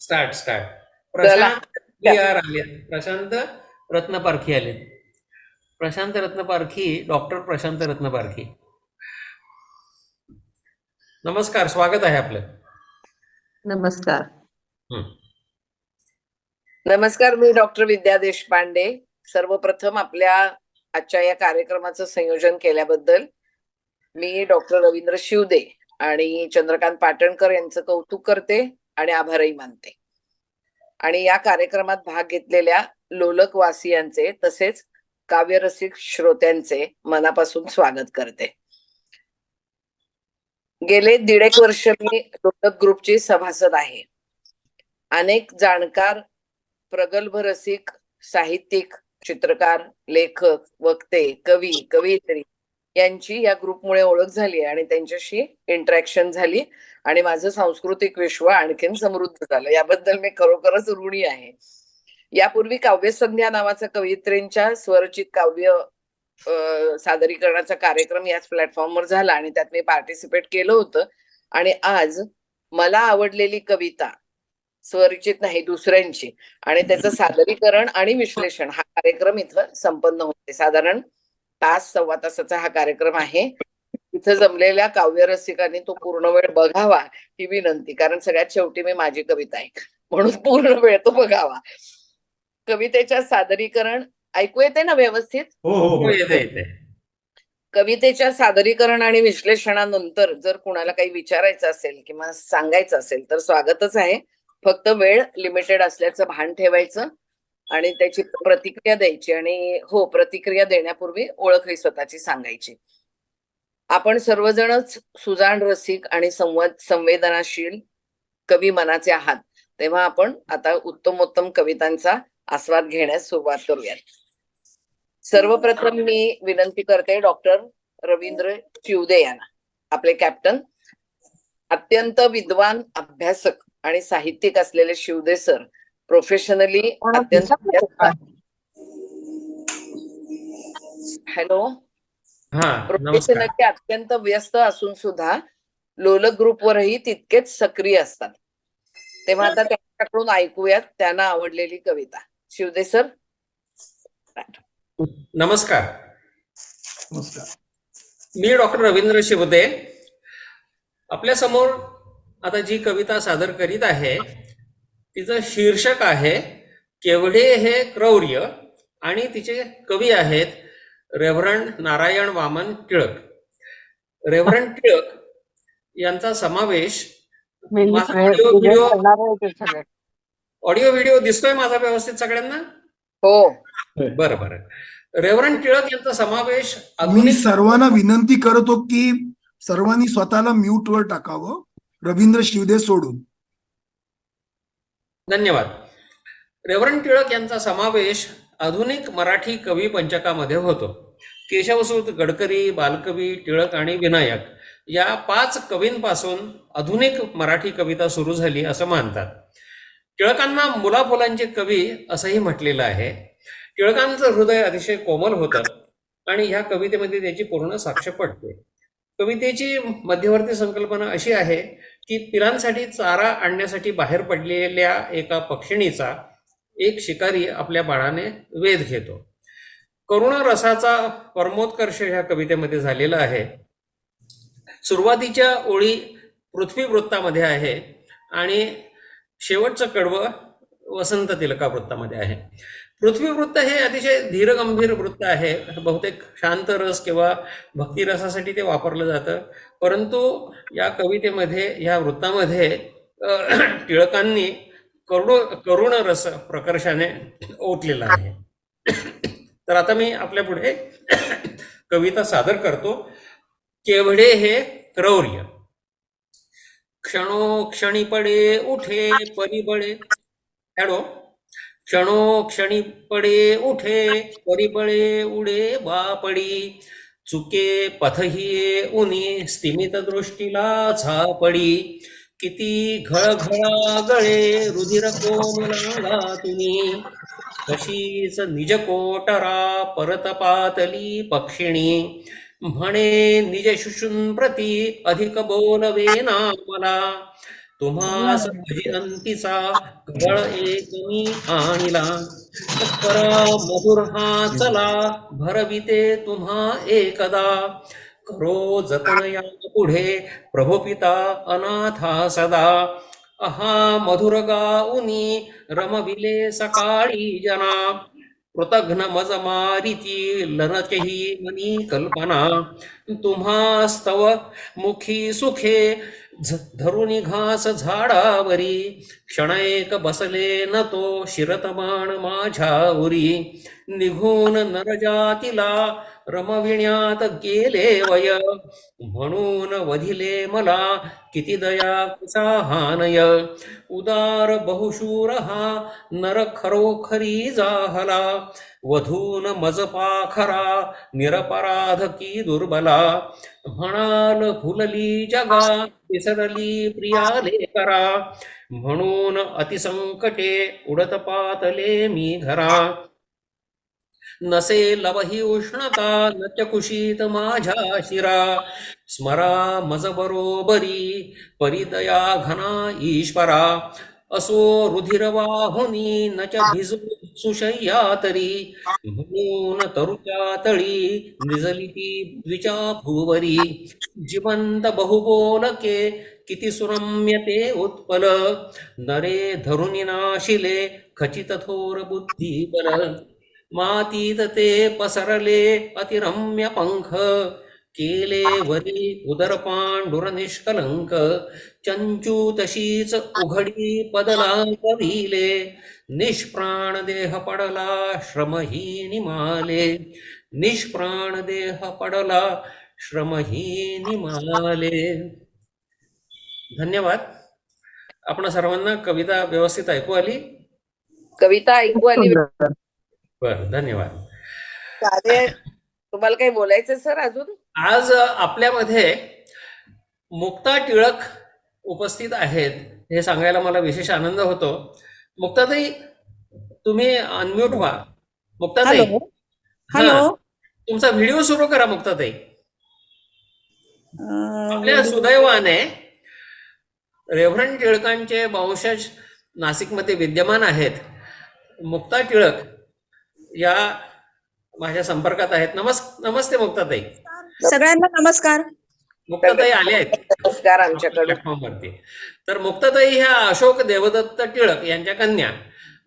Start start. चला. Prashant P R आलेत. प्रशांत रत्नपारखी आलेत. प्रशांत रत्नपारखी, डॉक्टर प्रशांत रत्नपारखी. नमस्कार, स्वागत आहे आपलं. नमस्कार. नमस्कार, मी डॉक्टर विद्या देशपांडे. सर्वप्रथम आपल्या आजच्या या कार्यक्रमाचं संयोजन केल्याबद्दल मी डॉक्टर रवींद्र शिवदे आणि चंद्रकांत पाटणकर यांचं कौतुक करते आणि आभारही मानते. आणि या कार्यक्रमात भाग घेतलेल्या लोलकवासियांचे तसेच काव्यरसिक श्रोत्यांचे मनापासून स्वागत करते. गेले 1.5 वर्ष मी लोलक ग्रुपची सभासद आहे. अनेक जाणकार, प्रगल्भ रसिक, साहित्यिक, चित्रकार, लेखक, वक्ते, कवी, कवयित्री यांची या ग्रुपमुळे ओळख झाली आणि त्यांच्याशी इंटरॅक्शन झाली आणि माझं सांस्कृतिक विश्व आणखीन समृद्ध झालं. याबद्दल मी खरोखरच ऋणी आहे. यापूर्वी काव्यसंध्या नावाचा कवयित्रींच्या स्वरचित काव्य सादरीकरणाचा कार्यक्रम याच प्लॅटफॉर्मवर झाला आणि त्यात मी पार्टिसिपेट केलं होतं. आणि आज मला आवडलेली कविता, स्वरचित नाही दुसऱ्यांची, आणि त्याचं सादरीकरण आणि विश्लेषण हा कार्यक्रम इथं संपन्न होते. साधारण तास, सव्वा तासाचा हा कार्यक्रम आहे. इथं जमलेल्या काव्यरसिकांनी तो पूर्ण वेळ बघावा ही विनंती, कारण सगळ्यात शेवटी मी माझी कविता आहे म्हणून पूर्ण वेळ तो बघावा. कवितेच्या सादरीकरण ऐकू येते ना व्यवस्थित? हो, येते. कवितेच्या सादरीकरण आणि विश्लेषणानंतर जर कुणाला काही विचारायचं असेल किंवा सांगायचं असेल तर स्वागतच आहे. फक्त वेळ लिमिटेड असल्याचं भान ठेवायचं आणि त्याची प्रतिक्रिया द्यायची. आणि हो, प्रतिक्रिया देण्यापूर्वी ओळखही स्वतःची सांगायची. आपण सर्वजणच सुजाण, रसिक आणि संवेदनाशील कवी मनाचे आहात, तेव्हा आपण आता उत्तमोत्तम कवितांचा आस्वाद घेण्यास सुरुवात करूयात. सर्वप्रथम मी विनंती करते डॉक्टर रवींद्र शिवदे यांना, आपले कॅप्टन. अत्यंत विद्वान, अभ्यासक आणि साहित्यिक असलेले शिवदे सर प्रोफेशनली अत्यंत प्रोफेशनली अत्यंत व्यस्त असून सुद्धा लोलक ग्रुपवरही तितकेच सक्रिय असतात. तेव्हा आता त्यांच्याकडून ऐकूयात त्यांना आवडलेली कविता. शिवदे सर. नमस्कार. मी डॉक्टर रवींद्र शिवदे. आपल्या समोर आता जी कविता सादर करीत आहे तिचं शीर्षक आहे केवढे हे क्रौर्य आणि तिचे कवी आहेत रेव्हरंड नारायण वामन टिळक. रेव्हरंड टिळक यांचा समावेश ऑडिओ व्हिडिओ दिसतोय माझा व्यवस्थित सगळ्यांना? हो, बरं. रेव्हरंड टिळक यांचा समावेश मी सर्वांना विनंती करतो की सर्वांनी स्वतःला म्यूट वर टाकावं, रवींद्र शिवदे सोडून. धन्यवाद. रेव्हरंड टिळक यांचा समावेश आधुनिक मराठी कवी पंचकामध्ये होतो. केशवसूत, गडकरी, बालकवी, टिळक आणि विनायक या 5 कवींपासून आधुनिक मराठी कविता सुरू झाली असं मानतात. टिळकांना मुलाफुलांचे कवी असंही म्हटलेलं आहे. टिळकांचं हृदय अतिशय कोमल होतं आणि ह्या कवितेमध्ये त्याची पूर्ण साक्ष पडते. कवितेची मध्यवर्ती संकल्पना अशी आहे की पिलांसाठी चारा आणण्यासाठी बाहेर पडलेल्या एका पक्षिणीचा एक शिकारी आपल्या बाणाने वेध घेतो. करुण रसाचा परमोत्कर्ष ह्या कवितेमध्ये झालेला आहे. सुरुवातीच्या ओळी पृथ्वी वृत्तामध्ये आहे आणि शेवटचं कडवं वसंत तिलका वृत्तामध्ये आहे. पृथ्वी वृत्त हे अतिशय धीरगंभीर वृत्त आहे. बहुतेक शांत रस किंवा भक्तिरसासाठी ते वापरलं जातं, परंतु या कवितेमध्ये, ह्या वृत्तामध्ये टिळकांनी करुण रस प्रकर्षाने ओतलेला आहे. तर आता मी आपल्या पुढे कविता सादर करतो. केवढे हे क्रौर्य. क्षणोक्षणी पडे उठे परिबळे. क्षणोक्षणी पडे उठे परिबळे उडे बापडी. चुके पथही उनी स्तिमित दृष्टीला झापडी. किती घळघळा गळे रुधिर कोमला तुम्ही. तशीच निज कोटरा परत पातली पक्षिणी. म्हणे निज शुशून प्रती अधिक बोलवे ना मला. तुम्हास भजंतीचा कवळ एक मी आणिला, तत्परा मधुर हा चला भरविते तुम्हा एकदा, करो जतन या पुढे प्रभू पिता अनाथा सदा, अहा मधुर गाऊनी रमविले सकाळी जना, कृतघ्न मज मारिती लनचही मनी कल्पना, तुम्हा स्तव मुखी सुखे धरुनी घास झाडावरी, क्षणैक बसले न तो शिरतमान माझ्या उरी, निघून नरजातीला रमविण्यात गेले वय, म्हणून वधिले मला किती दया हानय, उदार बहुशूर हा नर खरोखरी जाहला, वधून मज पाखरा निरपराध की दुर्बला, म्हणाल फुलली जगा विसरली प्रियाले करा, म्हणून अतिसंकटे उडत पातले मी घरा, नसे लवही उष्णता नच कुशीत माझ्या शिरा, स्मरा मज बरोबरी परिदया घना ईश्वरा, असो रुधिर वाहुनी नच भिजू सुशय्या तरी, म्हणून तरुच्या तळी निजली ती द्विजा भुवरी, जिवंत बहुबोलके किती सुरम्य ते उत्पल, नरे धरुनी नाशिले खचित थोर बुद्धी बल, मातीत ते पसरले अतिरम्य पंख, केले वरी उदर पांडुर निष्कलंक, चंचू तशीच उघडी पदला कविले, निष्प्राण देह पडला श्रमहीनी माले, निष्प्राण देह पडला श्रमहीनी माले. धन्यवाद. आपण सर्वांना कविता व्यवस्थित ऐकू आली? कविता ऐकू आली? सुंदर. बरं, धन्यवाद. चालेल. तुम्हाला काही बोलायचं सर अजून? आज आपल्यामध्ये मुक्ता टिळक उपस्थित आहेत हे सांगायला मला विशेष आनंद होतो. मुक्ताताई, तुम्ही अनम्यूट व्हा. मुक्ताताई, हॅलो हॅलो हा, तुमचा व्हिडिओ सुरू करा. मुक्ताताई, आपल्या सुदैवाने रेव्हरंड टिळकांचे वंशज नाशिकमध्ये विद्यमान आहेत. मुक्ता टिळक या माझ्या संपर्कात आहेत. नमस्ते मुक्ताताई. सगळ्यांना नमस्कार. मुक्ताताई आल्या आहेत नमस्कार आमच्याकडून. प्लॅटफॉर्मवरती. तर मुक्ताताई ह्या अशोक देवदत्त टिळक यांच्या कन्या.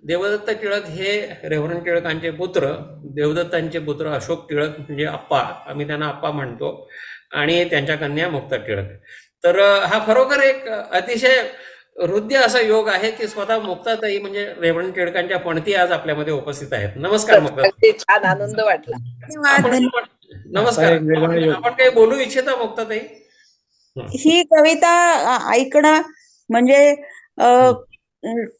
देवदत्त टिळक हे रेव्हरंड टिळकांचे पुत्र, देवदत्तांचे पुत्र अशोक टिळक म्हणजे आप्पा, आम्ही त्यांना आप्पा म्हणतो, आणि त्यांच्या कन्या मुक्ता टिळक. तर हा खरोखर एक अतिशय हृदय असा योग आहे की स्वतः मुक्ताताई म्हणजे रेव्हरंड टिळकांच्या पणती आज आपल्यामध्ये उपस्थित आहेत. नमस्कार मुक्ताताई. ते छान आनंद वाटला. धन्यवाद. नमस्कार. आपण काही बोलू इच्छिता मुक्ताताई? ही कविता ऐकणं म्हणजे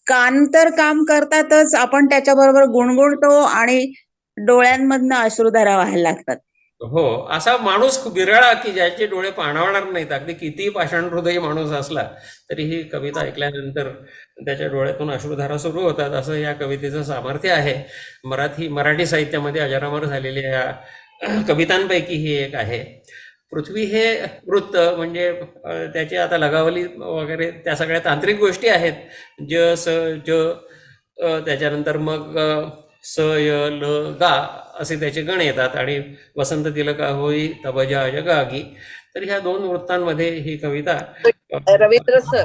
कान तर काम करतातच, आपण त्याच्याबरोबर गुणगुणतो आणि डोळ्यांमधनं अश्रुधारा व्हायला लागतात. हो, असा माणूस खूप विरळा की ज्याचे डोळे पाणावणार नाहीत. अगदी कितीही पाषाण हृदयी माणूस असला तरी ही कविता ऐकल्यानंतर त्याच्या डोळ्यातून अश्रुधारा सुरू होतात. असं या कवितेचं सामर्थ्य आहे. मराठी साहित्यामध्ये अजरामर झालेल्या या कवितांपैकी ही एक आहे. पृथ्वी हे वृत्त म्हणजे त्याची आता लगावली वगैरे त्या सगळ्या तांत्रिक गोष्टी आहेत. ज स ज त्याच्यानंतर मग स य ल गा असे त्याचे गण येतात आणि वसंत तिलका होई तबजा जगागी. तर ह्या दोन वृत्तांमध्ये ही कविता. रवींद्र सर,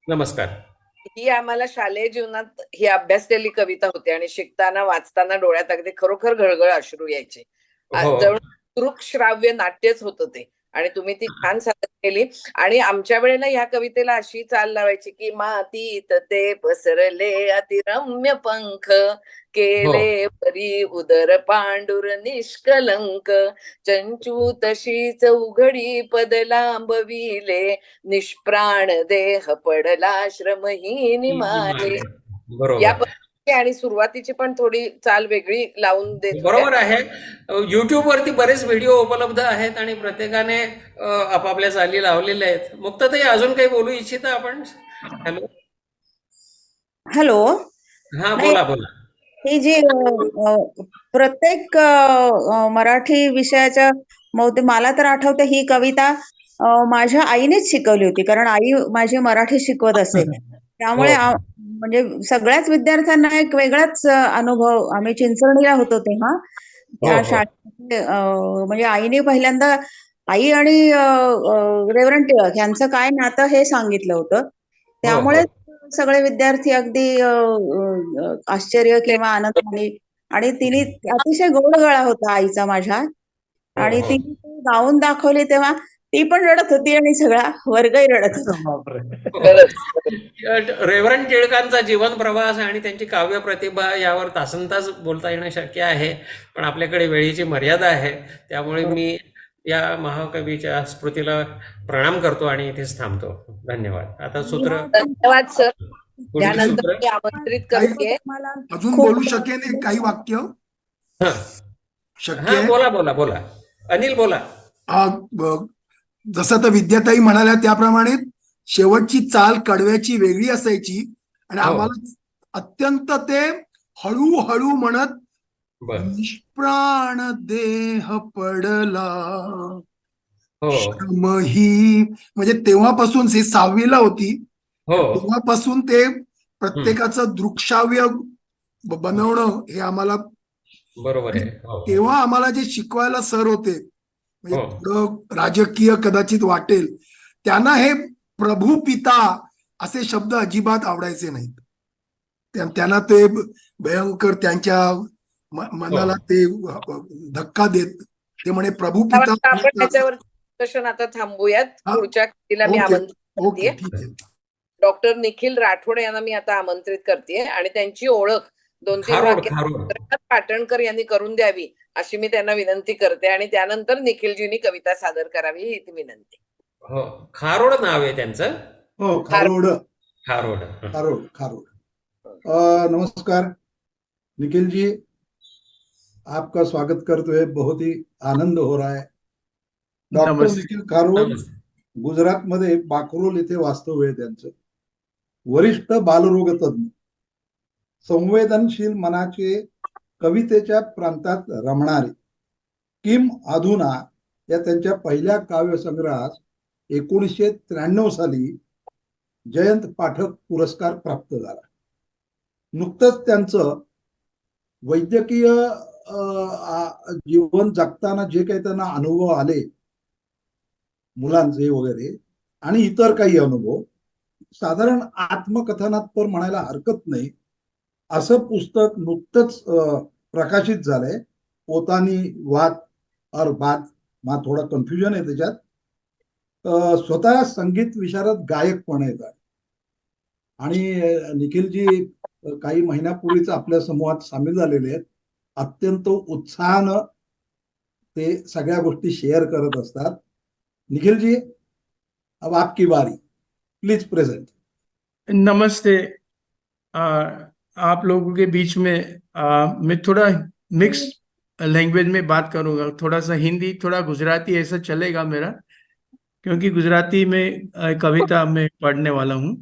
नमस्कार. ही आम्हाला शालेय जीवनात ही अभ्यासलेली कविता होती आणि शिकताना वाचताना डोळ्यात अगदी खरोखर घळघळ अश्रू यायचे. हो. जवळ दृक्श्राव्य नाट्यच होतं ते, आणि तुम्ही ती छान सादर केली. आणि आमच्या वेळेला ह्या कवितेला अशी चाल लावायची की मातीत ते पसरले अतिरम्य पंख, केले परी उदर पांडुर निष्कलंक, चंचू तशीच उघडी पद लांबविले, निष्प्राण देह पडला श्रमहीन माले. बरोबर. या आणि सुरुवातीची पण थोडी चाल वेगळी लावून देत. बरोबर आहे. युट्यूब वरती बरेच व्हिडिओ उपलब्ध आहेत आणि प्रत्येकाने आपापल्या चाली लावलेल्या आहेत. मुक्ताताई, अजून काही बोलू इच्छिता आपण? Hello hello. हा, बोला बोला. ही जी प्रत्येक मराठी विषयाच्या मला तर आठवते ही कविता माझ्या आईनेच शिकवली होती, कारण आई माझी मराठी शिकवत असे. त्यामुळे हो. म्हणजे सगळ्याच विद्यार्थ्यांना एक वेगळाच अनुभव. आम्ही चिंचवणीला होतो तेव्हा हो, त्या हो. शाळेत, म्हणजे आईने पहिल्यांदा आई आणि रेव्हरंड टिळक यांचं काय नातं हे सांगितलं होतं. हो, त्यामुळे हो. सगळे विद्यार्थी अगदी आश्चर्य किंवा आनंदाने, आणि तिने अतिशय गोड गळा होता आईचा माझ्या, हो, आणि हो. तिने ते गाऊन दाखवली तेव्हा ती पण रडत होती आणि सगळा वर्गही रडत होता. बापरे. हो. खरंच. रेव्हरंड टिळकांचा जीवन प्रवास आणि त्यांची काव्य प्रतिभा यावर तासनतास बोलता येणं शक्य आहे, पण आपल्याकडे वेळेची मर्यादा आहे. त्यामुळे मी या महाकवीच्या स्मृतीला प्रणाम करतो आणि इथेच थांबतो. धन्यवाद. आता सूत्र धन्यवाद सर. पुढील त्यानंतर सूत्र. मी आमंत्रित काही करते. मला अजून खूप बोलू शकेन एक काही वाक्य हा शक्य हा आहे? बोला बोला बोला. अनिल बोला. जसं तर विद्याताई म्हणाल्या त्याप्रमाणे शेवटची चाल कडव्याची वेगळी असायची आणि हो. आम्हाला अत्यंत ते हळूहळू म्हणत बर. निष्प्राण देह पडला हो श्रमही, म्हणजे तेव्हापासून ही 6वीला होती, हो. तेव्हापासून ते प्रत्येकाचं दृक्श्राव्य बनवणं हे आम्हाला, बरोबर आहे. हो तेव्हा आम्हाला जे शिकवायला सर होते, म्हणजे हो. थोडं राजकीय कदाचित वाटेल, त्यांना हे प्रभू पिता असे शब्द अजिबात आवडायचे नाहीत. त्यांना ते भयंकर त्यांच्या मनाला ते धक्का देत, ते म्हणे प्रभू पिता. आपण त्याच्यावर डिस्कशन आता थांबूयात. हा. पुढच्या व्यक्तीला मी ओके आमंत्रित ओके करते. ठीक आहे. डॉक्टर निखिल राठोड यांना मी आता आमंत्रित करते आणि त्यांची ओळख 2-3 खारोड वाक्यात खारोड. पाटणकर यांनी करून द्यावी अशी मी त्यांना विनंती करते, आणि त्यानंतर निखिलजींनी कविता सादर करावी ही ती विनंती. हो खारोड नाव आहे त्यांचं. हो, खारोड. खारोड. खारोड खारोड नमस्कार निखिल जी, आपका स्वागत करते हुए बहुत ही आनंद हो रहा है. डॉक्टर निखिल खारोड नमस्ते. गुजरात मध्ये बाकरोल येथे वास्तव्य आहे त्यांचं. वरिष्ठ बालरोग तज्ञ, संवेदनशील मनाचे, कवितेच्या प्रांतात रमणारे, किम अधुना या त्यांच्या पहिल्या काव्यसंग्रहास 1993 साली जयंत पाठक पुरस्कार प्राप्त झाला. नुकतंच त्यांचं वैद्यकीय जीवन जगताना जे काही त्यांना अनुभव आले मुलांचे वगैरे आणि इतर काही अनुभव, साधारण आत्मकथनात्मक म्हणायला हरकत नाही असं पुस्तक नुकतंच प्रकाशित झालंय. पोतानी वात और बात, मला थोडा कन्फ्युजन आहे त्याच्यात. स्वतः संगीत विशारद गायक पण आहेत आणि निखिलजी काही महिन्यापूर्वीच आपल्या समूहात सामील झालेले आहेत. अत्यंत उत्साहानं ते सगळ्या गोष्टी शेअर करत असतात. निखिल जी, अब आपकी बारी, प्लीज प्रेजेंट. नमस्ते. आप लोगों के बीच में मैं थोड़ा मिक्स लैंग्वेज में बात करूंगा. थोड़ा सा हिंदी, थोड़ा गुजराती, ऐसा चलेगा मेरा, क्योंकि गुजराती में कविता में पढ़ने वाला हूँ.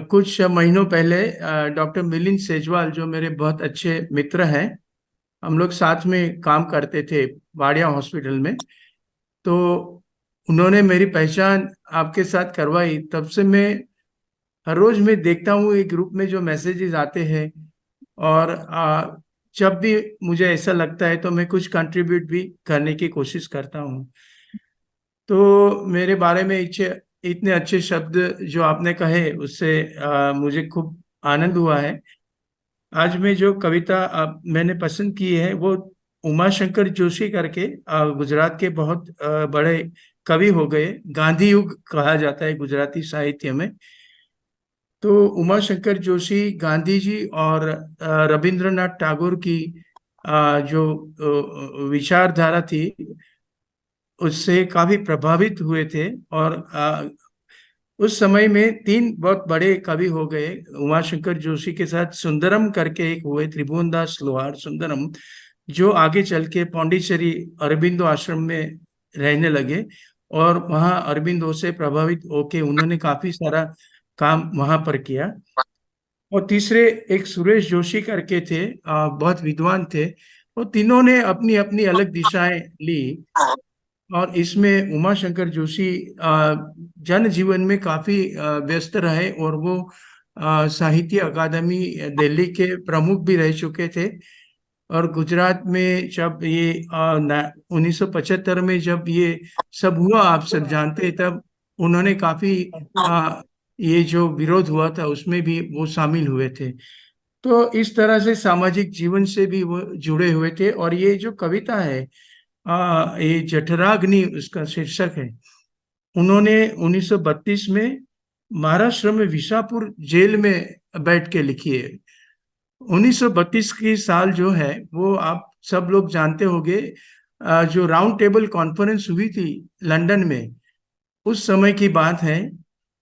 कुछ महीनों पहले डॉक्टर मिलिंद सेजवाल, जो मेरे बहुत अच्छे मित्र हैं, हम लोग साथ में काम करते थे वाडिया हॉस्पिटल में, तो उन्होंने मेरी पहचान आपके साथ करवाई. तब से मैं हर रोज मैं देखता हूँ एक ग्रुप में जो मैसेजेस आते हैं, और जब भी मुझे ऐसा लगता है तो मैं कुछ कंट्रीब्यूट भी करने की कोशिश करता हूँ. तो मेरे बारे में इतने अच्छे शब्द जो आपने कहे, उससे मुझे खूब आनंद हुआ है. आज मैं जो कविता मैंने पसंद की है वो उमाशंकर जोशी करके, गुजरात के बहुत बड़े कवि हो गए, गांधी युग कहा जाता है गुजराती साहित्य में. तो उमाशंकर जोशी गांधी जी और रविंद्रनाथ टैगोर की जो विचारधारा थी उससे काफी प्रभावित हुए थे. और उस समय में 3 बहुत बड़े कवि हो गए. उमाशंकर जोशी के साथ सुंदरम करके एक हुए, त्रिभुवनदास लोहार सुंदरम, जो आगे चल के पौंडीचेरी अरबिंदो आश्रम में रहने लगे, और वहाँ अरबिंदो से प्रभावित होके उन्होंने काफी सारा काम वहां पर किया. और तीसरे एक सुरेश जोशी करके थे, बहुत विद्वान थे. वो तीनों ने अपनी अपनी अलग दिशाएं ली. और इसमें उमा शंकर जोशी जन जीवन में काफी व्यस्त रहे और वो साहित्य अकादमी दिल्ली के प्रमुख भी रह चुके थे। और गुजरात में जब ये 1975 में जब ये सब हुआ, आप सब जानते हैं, तब उन्होंने काफी ये जो विरोध हुआ था उसमें भी वो शामिल हुए थे। तो इस तरह से सामाजिक जीवन से भी वो जुड़े हुए थे। और ये जो कविता है, ये जठराग्नि उसका शीर्षक है, उन्होंने 1932 में महाराष्ट्र में विसापुर जेल में बैठ के लिखी है। 1932 की साल जो है वो आप सब लोग जानते होंगे, जो राउंड टेबल कॉन्फ्रेंस हुई थी लंदन में, उस समय की बात है।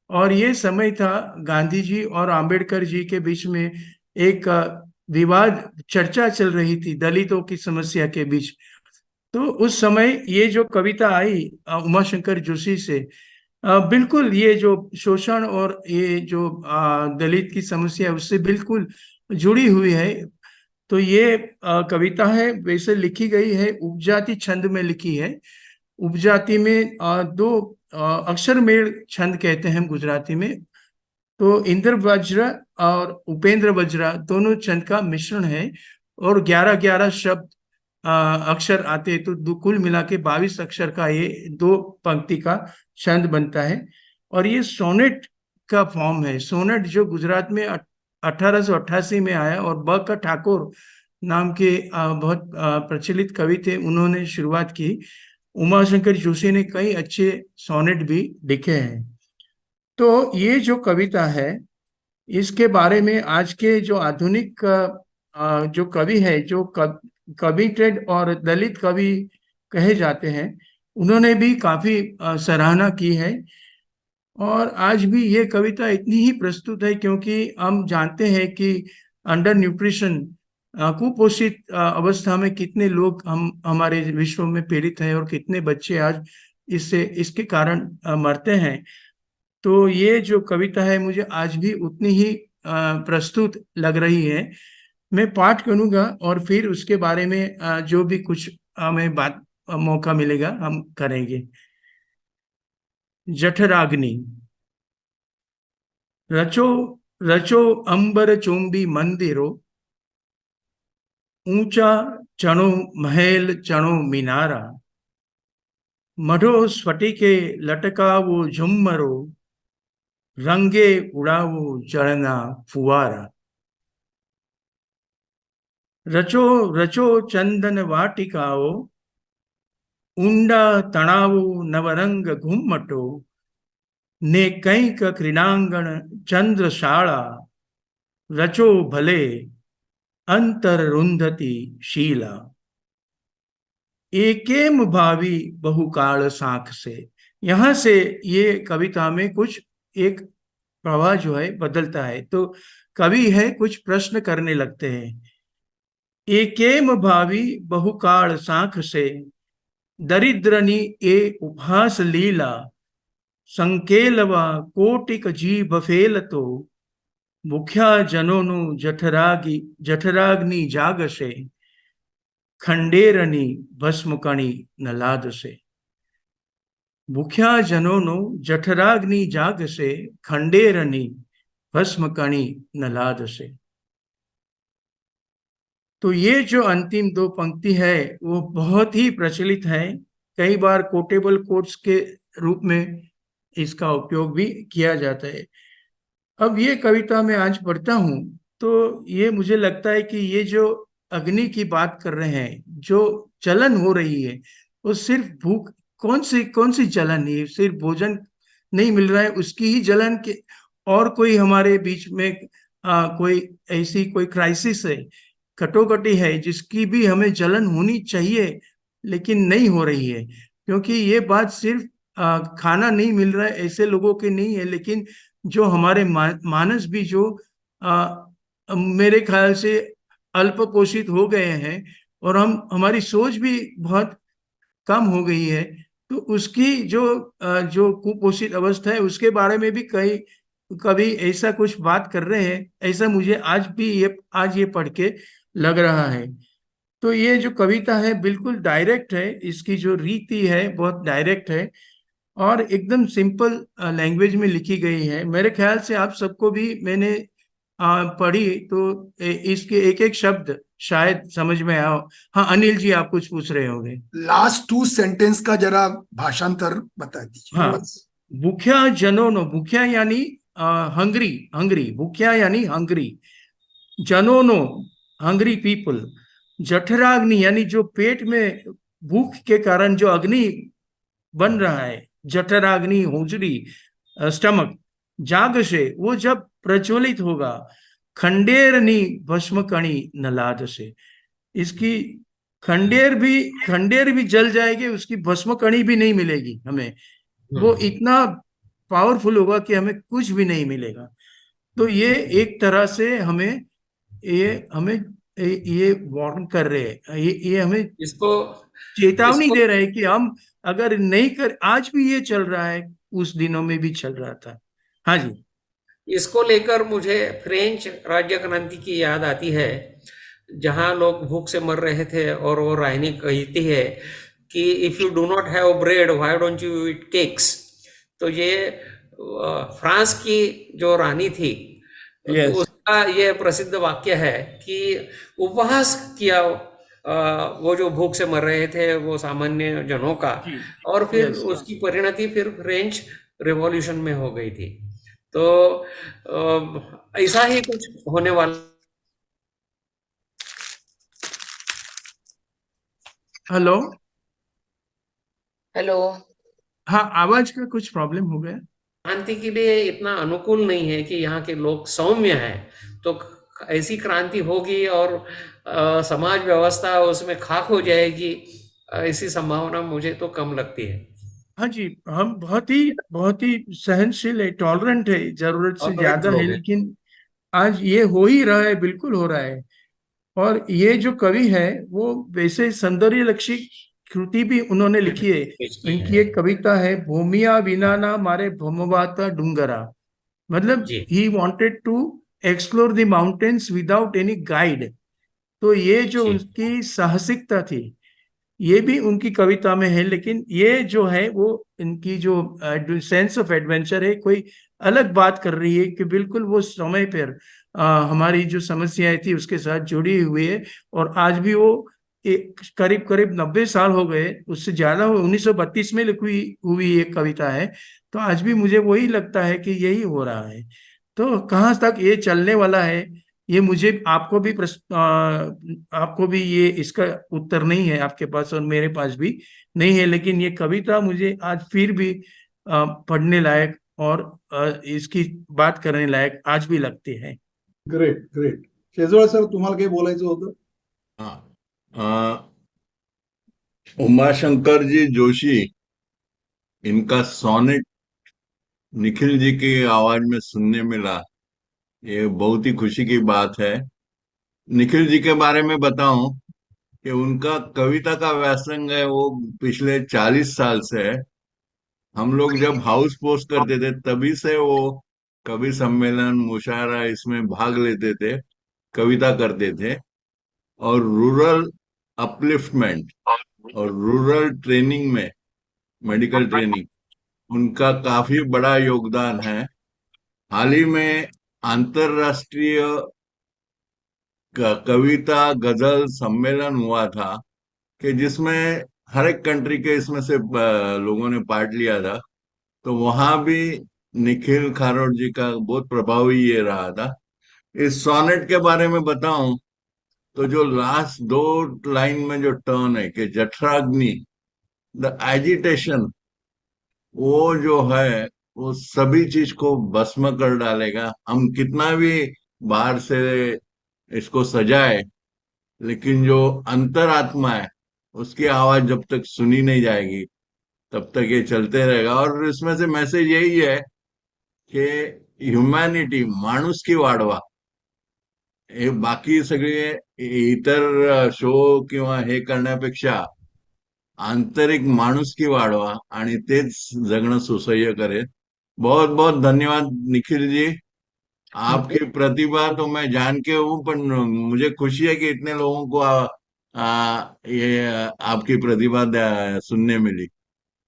और ये समय था गांधी जी और आम्बेडकर जी के बीच में एक विवाद, चर्चा चल रही थी दलितों की समस्या के बीच। तो उस समय ये जो कविता आई उमाशंकर जोशी से, बिल्कुल ये जो शोषण और ये जो दलित की समस्या है उससे बिल्कुल जुड़ी हुई है। तो ये कविता है, वैसे लिखी गई है उपजाति छंद में लिखी है। उपजाति में दो अक्षर मेल छंद कहते हैं गुजराती में। तो इंद्र वज्र और उपेंद्र वज्रा दोनों छंद का मिश्रण है और 11-11 शब्द अक्षर आते, तो कुल मिला के 22 अक्षर का ये 2 पंक्ति का छंद बनता है। और ये सोनेट का फॉर्म है। सोनेट जो गुजरात में 1888 में आया और ब का ठाकुर नाम के बहुत प्रचलित कवि थे, उन्होंने शुरुआत की। उमाशंकर जोशी ने कई अच्छे सोनेट भी लिखे हैं। तो ये जो कविता है, इसके बारे में आज के जो आधुनिक जो कवि है, जो कविटेड और दलित कवि कहे जाते हैं, उन्होंने भी काफी सराहना की है। और आज भी ये कविता इतनी ही प्रस्तुत है क्योंकि हम जानते हैं कि अंडर न्यूट्रिशन, कुपोषित अवस्था में कितने लोग हमारे विश्व में पीड़ित हैं और कितने बच्चे आज इसके कारण मरते हैं। तो ये जो कविता है मुझे आज भी उतनी ही प्रस्तुत लग रही है। मैं पाठ करूंगा और फिर उसके बारे में जो भी कुछ हमें मौका मिलेगा हम करेंगे। जठराग्नि। रचो रचो अंबर चुंबी मंदिरो, ऊंचा चढ़ो महल चढ़ो मीनारा, मढ़ो स्फटिके लटकावो झुम्मरो, रंगे उड़ावो चढ़ना फुवारा। रचो रचो चंदन वाटिकाओ, ऊंडा तणावो नवरंग घुम्मटो, ने कैक क्रीडांगण चंद्रशाला, रचो भले अंतर रुंधति शीला। एकेम भावी बहुकाल साख से। यहां से ये कविता में कुछ एक प्रवाह जो है बदलता है। तो कवि है कुछ प्रश्न करने लगते हैं। एकेम भावी बहुकाल साख से, दरिद्रनी ए उपहास लीला, संकेलवा कोटिक जीभ फेलतो, मुख्या जनोनु जठराग्नि जागसे, खंडेरनी भस्मकणी नलाद से। मुख्या जनोनु जठराग्नि जागसे, खंडेरनी भस्मकणी नलाद से। तो ये जो अंतिम 2 पंक्ति है वो बहुत ही प्रचलित है। कई बार कोटेबल कोट्स के रूप में इसका उपयोग भी किया जाता है। अब ये कविता मैं आज पढ़ता हूँ तो ये मुझे लगता है कि ये जो अग्नि की बात कर रहे हैं, जो जलन हो रही है, वो सिर्फ भूख, कौन सी जलन है, सिर्फ भोजन नहीं मिल रहा है उसकी ही जलन के, और कोई हमारे बीच में कोई ऐसी कोई क्राइसिस है, कटोकटी है जिसकी भी हमें जलन होनी चाहिए लेकिन नहीं हो रही है। क्योंकि ये बात सिर्फ खाना नहीं मिल रहा है ऐसे लोगों के नहीं है, लेकिन जो हमारे मानस भी जो मेरे ख्याल से अल्प पोषित हो गए हैं और हमारी सोच भी बहुत कम हो गई है, तो उसकी जो कुपोषित अवस्था है उसके बारे में भी कभी ऐसा कुछ बात कर रहे हैं। ऐसा मुझे आज ये पढ़ के लग रहा है। तो ये जो कविता है बिल्कुल डायरेक्ट है, इसकी जो रीति है बहुत डायरेक्ट है और एकदम सिंपल लैंग्वेज में लिखी गई है। मेरे ख्याल से आप सबको भी मैंने पढ़ी तो इसके एक एक शब्द शायद समझ में आओ। हाँ अनिल जी, आप कुछ पूछ रहे होंगे। लास्ट 2 सेंटेंस का जरा भाषांतर बता दीजिए हाँ, बस। भूख्या जनोनो, भूख्या यानी हंग्री, हंग्री, भूख्या यानी हंग्री, जनोनो हंग्री पीपल, जठराग्नि यानी जो पेट में भूख के कारण जो अग्नि बन रहा है, जठराग्नि होजरी, स्टमक, जागशे वो जब प्रज्वलित होगा, खंडेरनी भस्मकणी नलाद से, इसकी खंडेर भी जल जाएगी, उसकी भस्मकणी भी नहीं मिलेगी हमें, वो इतना पावरफुल होगा कि हमें कुछ भी नहीं मिलेगा। तो ये एक तरह से हमें ये वार्न कर रहे हैं, ये हमें इसको चेतावनी इसको दे रहे हैं कि हम अगर नहीं कर, आज भी ये चल रहा है, उस दिनों में भी चल रहा था। हाँ जी, इसको लेकर मुझे फ्रेंच राज्य क्रांति की याद आती है, जहां लोग भूख से मर रहे थे और वो रानी कहती है कि if you do not have bread व्हाई डोंट यू ईट केक्स। तो ये फ्रांस की जो रानी थी यस, उसका ये प्रसिद्ध वाक्य है कि उपवास किया वो जो भूख से मर रहे थे वो सामान्य जनों का, और फिर यस। उसकी परिणति फिर फ्रेंच रिवॉल्यूशन में हो गई थी। तो ऐसा ही कुछ होने वाला। Hello, hello. हाँ आवाज का कुछ प्रॉब्लम हो गया। क्रांति के लिए इतना अनुकूल नहीं है कि यहाँ के लोग सौम्य हैं, तो ऐसी क्रांति होगी और समाज व्यवस्था उसमें खाक हो जाएगी, ऐसी संभावना मुझे तो कम लगती है। हाँ जी, हम बहुत ही सहनशील है, टॉलरेंट है, जरूरत से टॉलरेंट ज्यादा है, लोग हैं। लेकिन आज ये हो ही रहा है, बिल्कुल हो रहा है। और ये जो कवि है वो वैसे सौंदर्य लक्षी कृति भी उन्होंने लिखी है। उनकी एक कविता है, भूमिया विनाना मारे भमवाता डूंगरा, मतलब जी ही wanted to explore the mountains without any guide. तो ये जो जी उनकी साहसिकता थी ये भी उनकी कविता में है, लेकिन ये जो है वो इनकी जो सेंस ऑफ एडवेंचर है, कोई अलग बात कर रही है कि बिल्कुल वो समय पर हमारी जो समस्याएं थी उसके साथ जुड़ी हुई है। और आज भी वो एक करीब करीब 90 साल हो गए, उससे ज्यादा हो, 1932 में लिखी हुई एक कविता है। तो आज भी मुझे वही लगता है कि यही हो रहा है। तो कहाँ तक ये चलने वाला है, ये मुझे आपको भी ये इसका उत्तर नहीं है आपके पास और मेरे पास भी नहीं है, लेकिन ये कविता मुझे आज फिर भी पढ़ने लायक और इसकी बात करने लायक आज भी लगती है। Great great. शेजवळ सर, तुम्हाला काही बोलायचं होतं? हाँ, उमाशंकर जी जोशी, इनका सोनेट निखिल जी की आवाज में सुनने मिला, ये बहुत ही खुशी की बात है। निखिल जी के बारे में बताऊं कि उनका कविता का व्यासंग है वो पिछले 40 साल से है। हम लोग जब हाउस पोस्ट करते थे तभी से वो कवि सम्मेलन, मुशायरा इसमें भाग लेते थे, कविता करते थे। और रूरल अपलिफ्टमेंट और रूरल ट्रेनिंग में, मेडिकल ट्रेनिंग, उनका काफी बड़ा योगदान है। हाल ही में अंतरराष्ट्रीय कविता गजल सम्मेलन हुआ था कि जिसमें हर एक कंट्री के इसमें से लोगों ने पार्ट लिया था। तो वहां भी निखिल खारोड जी का बहुत प्रभावी ये रहा था। इस सोनेट के बारे में बताऊं तो जो लास्ट 2 लाइन में जो टर्न है कि जठराग्नि, द एजिटेशन, वो जो है वो सभी चीज को भस्म कर डालेगा। हम कितना भी बाहर से इसको सजाए, लेकिन जो अंतरात्मा है उसकी आवाज जब तक सुनी नहीं जाएगी तब तक ये चलते रहेगा। और इसमें से मैसेज यही है की ह्युमॅनिटी, माणूस की वाढवा, हे बाकी सगळे इतर शो किंवा हे करण्यापेक्षा आंतरिक माणुसकी वाढवा आणि तेच जगणं सुसह्य करेल। बहुत बहुत धन्यवाद निखिल जी, आपकी प्रतिभा तो मैं जान के हूँ, पर मुझे खुशी है कि इतने लोगों को ये आपकी प्रतिभा सुनने मिली।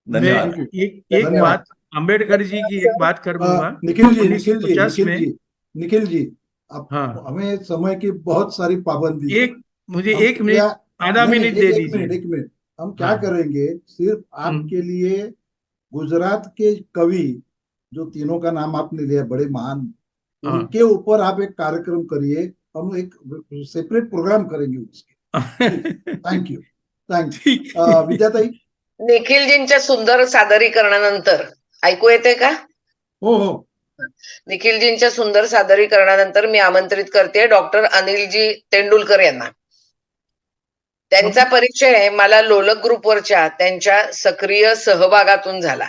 मैं धन्यवाद। Thank you. एक धन्यवाद। बात अम्बेडकर जी की एक बात कर दूंगा। निखिल जी, 1950 में, निखिल जी, अब हाँ, हमें समय की बहुत सारी पाबंदी है। मुझे हम एक क्या, मिनट, आधा नहीं नहीं, मिनट दे एक दीजिए। मिनट, एक मिनट, हम क्या हाँ। करेंगे, सिर्फ हम्म। आपके लिए गुजरात के कवि जो तीनों का नाम आपने लिया, बड़े महान, हाँ। उनके ऊपर आप एक कार्यक्रम करिए, हम एक सेपरेट प्रोग्राम करेंगे उसके। थैंक यू, थैंक ठीक। विद्याताई। निखिलजींच्या सुंदर सादरीकरणानंतर ऐकू येते का? हो हो. निखिलजींच्या सुंदर सादरीकरणानंतर मी आमंत्रित करते डॉक्टर अनिलजी तेंडुलकर यांना. त्यांचा परिचय मला लोलक ग्रुपवरच्या त्यांच्या सक्रिय सहभागातून झाला.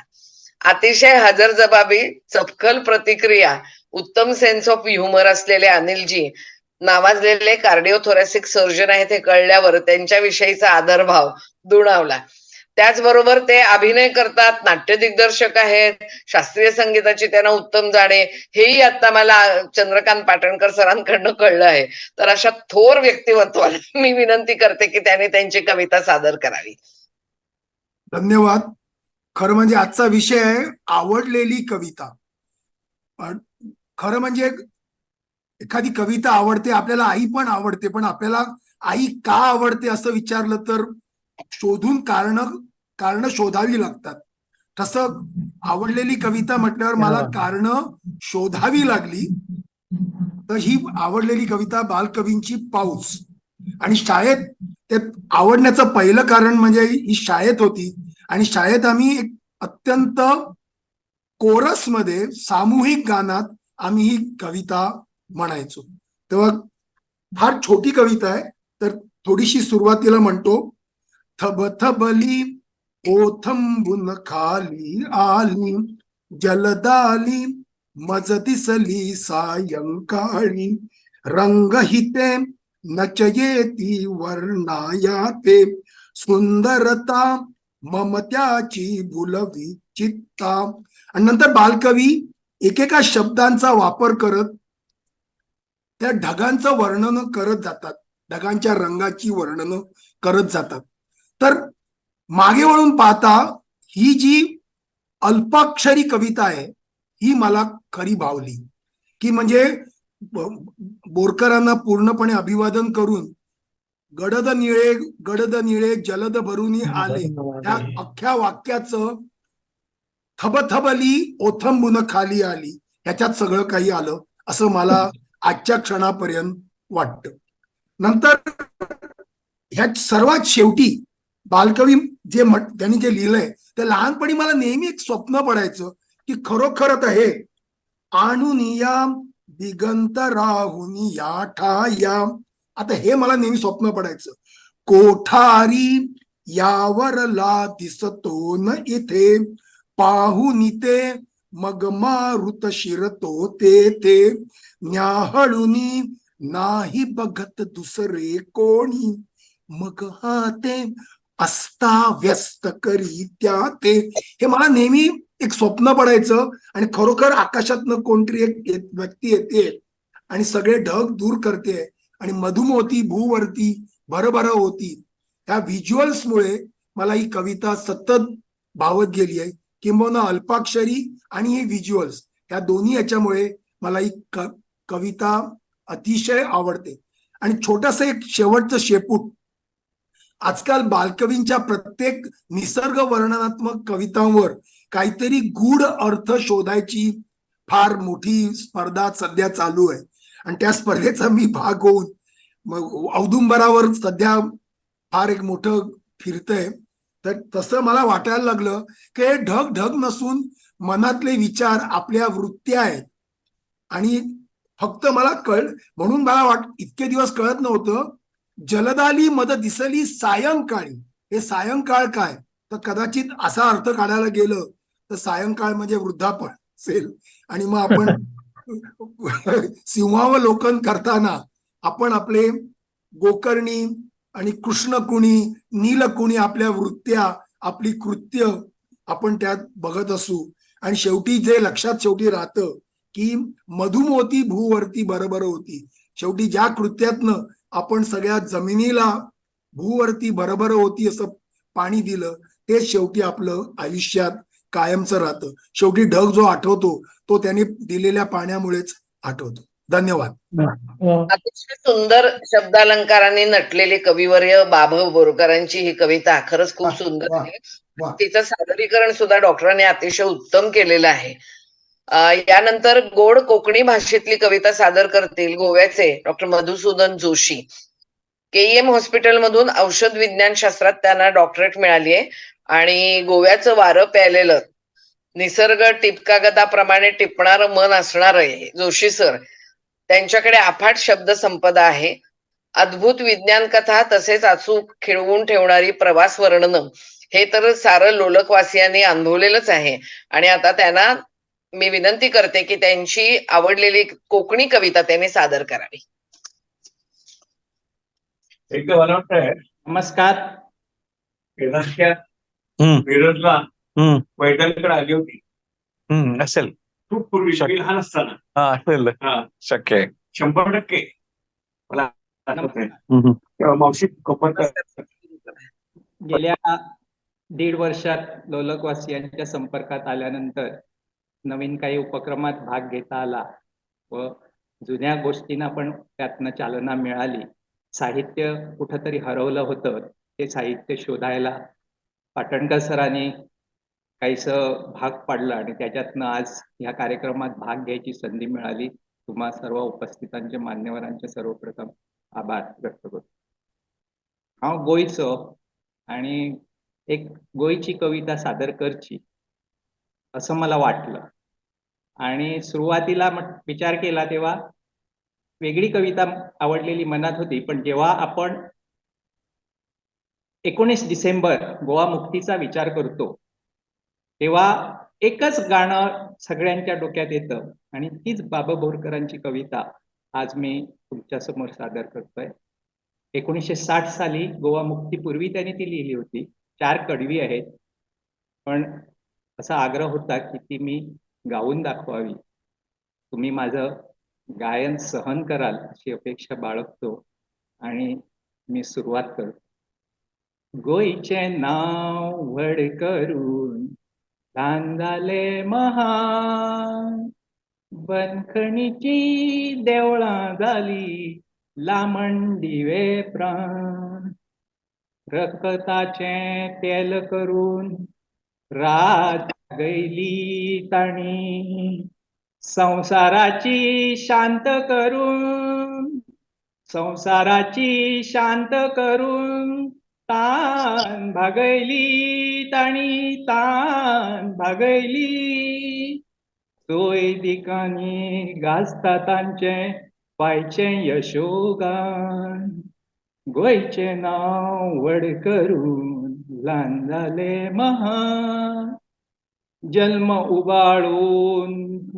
अतिशय हजरजबाबी, चपखल प्रतिक्रिया, उत्तम सेन्स ऑफ ह्युमर असलेले अनिलजी नावाजलेले कार्डिओथोरॅसिक सर्जन आहेत हे कळल्यावर त्यांच्याविषयीचा आदरभाव दुणावला. त्याचबरोबर ते अभिनय करतात, नाट्य दिग्दर्शक आहेत, शास्त्रीय संगीताची त्यांना उत्तम जाणे, हेही आता मला चंद्रकांत पाटणकर सरांकडनं कळलं आहे. तर अशा थोर व्यक्तिमत्वाला मी विनंती करते की त्यांनी त्यांची कविता सादर करावी. धन्यवाद. खरं म्हणजे आजचा विषय आहे आवडलेली कविता. पण खरं म्हणजे एखादी कविता आवडते, आपल्याला आई पण आवडते, पण आपल्याला आई का आवडते असं विचारलं तर शोधून कारण शोधावी लागतात. तसं आवडलेली कविता म्हटल्यावर मला कारण शोधावी लागली. तर ही आवडलेली कविता बालकवींची पाऊस. आणि शाळेत ते आवडण्याचं पहिलं कारण म्हणजे ही शाळेत होती, आणि शाळेत आम्ही एक अत्यंत कोरसमध्ये सामूहिक गानात आम्ही ही कविता म्हणायचो. तेव्हा फार छोटी कविता आहे, तर थोडीशी सुरुवातीला म्हणतो. थब थबली ओथंबून खाली आली, जलदाली मज दिसली सायंकाळी, रंगहिते नचयेती वर्णायाते, सुंदरता ममत्याची बुलवी चित्ता. आणि नंतर बालकवी एकेका शब्दांचा वापर करत त्या ढगांचं वर्णन करत जातात, ढगांच्या रंगाची वर्णन करत जातात. तर मागे वळून पाहता ही जी अल्पाक्षरी कविता आहे ही मला खरी भावली. की म्हणजे बोरकरांना पूर्णपणे अभिवादन करून गडद निळे जलद भरून आले, त्या अख्ख्या वाक्याचं थबथबली ओथंबून खाली आली, ह्याच्यात सगळं काही आलं असं मला आजच्या क्षणापर्यंत वाटतं. नंतर ह्या सर्वात शेवटी बालकवी त्यांनी जे लिहिलंय ते लहानपणी मला नेहमी एक स्वप्न पडायचं की खरोखरच हे आणुनिया दिगंत राहुनिया ठाया. आता हे मला नेहमी स्वप्न पडायचं. कोठारी यावरला दिसतो न इथे, पाहुनी ते मग मारुत शिरतो ते, न्याहळुनी नाही बघत दुसरे कोणी, मग हा ते अस्ता व्यस्त करी त्या ते. हे मला नेहमी एक स्वप्न पडायचं, आणि खरोखर आकाशातनं कोणतरी एक व्यक्ती येते आणि सगळे ढग दूर करते, आणि मधुमोती भूवरती भरभर होती. ह्या व्हिज्युअल्समुळे मला ही कविता सतत भावत गेली आहे. किंबहुना अल्पाक्षरी आणि हे व्हिज्युअल्स ह्या दोन्ही याच्यामुळे मला ही कविता अतिशय आवडते. आणि छोटस एक शेवटचं शेपूट. आजकाल बालकवींच्या प्रत्येक निसर्ग वर्णनात्मक कवितांवर काहीतरी गूढ अर्थ शोधायची फार मोठी स्पर्धा सध्या चालू आहे, आणि त्या स्पर्धेचा मी भाग होऊन मग औदुंबरावर सध्या फार एक मोठं फिरतंय. तर तसं मला वाटायला लागलं की हे ढग ढग नसून मनातले विचार आपल्या वृत्त्या आहेत. आणि फक्त मला म्हणून मला इतके दिवस कळत नव्हतं. जलदाली मद दिसली सायंकाळी, हे सायंकाळ काय, तर कदाचित असा अर्थ काढायला गेलं तर सायंकाळ म्हणजे वृद्धापण असेल. आणि मग आपण सिंहावलोकन करताना आपण आपले गोकर्णी आणि कृष्णकुणी नीलकुणी आपल्या वृत्त्या, आपली कृत्य आपण त्यात बघत असू. आणि शेवटी जे लक्षात शेवटी राहतं की मधुमोती भूवरती बरोबर होती. शेवटी ज्या कृत्यातनं आपण सगळ्या जमिनीला भूवरती भरभर होती असं पाणी दिलं, तेच शेवटी आपलं आयुष्यात कायमचं राहतं. शेवटी ढग जो आठवतो तो त्याने दिलेल्या पाण्यामुळेच आठवतो. धन्यवाद. अतिशय सुंदर शब्दालंकाराने नटलेले कविवर्य बाभव बोरकरांची ही कविता खरंच खूप वाह सुंदर वाह आहे. वाह. तिचं सादरीकरण सुद्धा डॉक्टरांनी अतिशय उत्तम केलेलं आहे. यानंतर गोड कोकणी भाषेतली कविता सादर करतील गोव्याचे डॉक्टर मधुसूदन जोशी. केईएम हॉस्पिटलमधून औषध विज्ञान शास्त्रात त्यांना डॉक्टरेट मिळाली आहे आणि गोव्याचं वारं प्यालेलं निसर्ग टिपकागदाप्रमाणे टिपणारं मन असणार जोशी सर. त्यांच्याकडे अफाट शब्द संपदा आहे. अद्भुत विज्ञान कथा तसेच अचूक खिळवून ठेवणारी प्रवास वर्णनं हे तर सारं लोलकवासियांनी अनुभवलेलंच आहे. आणि आता त्यांना मी विनंती करते की त्यांची आवडलेली कोकणी कविता त्यांनी सादर करावी. एक बनवतोय नमस्कार. केदारच्या मिरजला पैठणकडे आली होती असेल खूप पूर्वी मी लहान असताना. हा असेल शक्य आहे 100% मला आठवतंय. तेव्हा मावशी कोपरकर गेल्या 1.5 वर्षात लोलकवासियांच्या संपर्कात आल्यानंतर नवीन काही उपक्रमात भाग घेता आला व जुन्या गोष्टींना पण त्यातनं चालना मिळाली. साहित्य कुठंतरी हरवलं होतं, ते साहित्य शोधायला पाटणकर सरांनी काहीसं भाग पाडलं आणि त्याच्यातनं आज ह्या कार्यक्रमात भाग घ्यायची संधी मिळाली. तुम्हा सर्व उपस्थितांच्या मान्यवरांचे सर्वप्रथम आभार व्यक्त करतो. हा गोयचं आणि एक गोयची कविता सादर करची असं मला वाटलं आणि सुरुवातीला विचार केला तेव्हा वेगळी कविता आवडलेली मनात होती. पण जेव्हा आपण 19 डिसेंबर गोवा मुक्तीचा विचार करतो तेव्हा एकच गाणं सगळ्यांच्या डोक्यात येतं आणि तीच बाबा बोरकरांची कविता आज मी तुमच्या समोर सादर करतोय. 1960 साली गोवा मुक्तीपूर्वी त्यांनी ती लिहिली होती. 4 कडवी आहेत, पण असा आग्रह होता की ती मी गाऊन दाखवावी. तुम्ही माझं गायन सहन कराल अशी अपेक्षा बाळगतो आणि मी सुरुवात करतो. गोईचे नाव वड करून ल्हान झाले महान, बंदखणीची देवळां झाली लामण दिवे प्राण. रक्ताचे तेल करून रात गैली ताणी, संसाराची शांत करून तान भागयली ताणी तान भागयली. दोय दिकांनी गाजता तांचे पायचे यशोगान, गोयचे नाव वड करून ल्हान झाले महान. जन्म उबाळून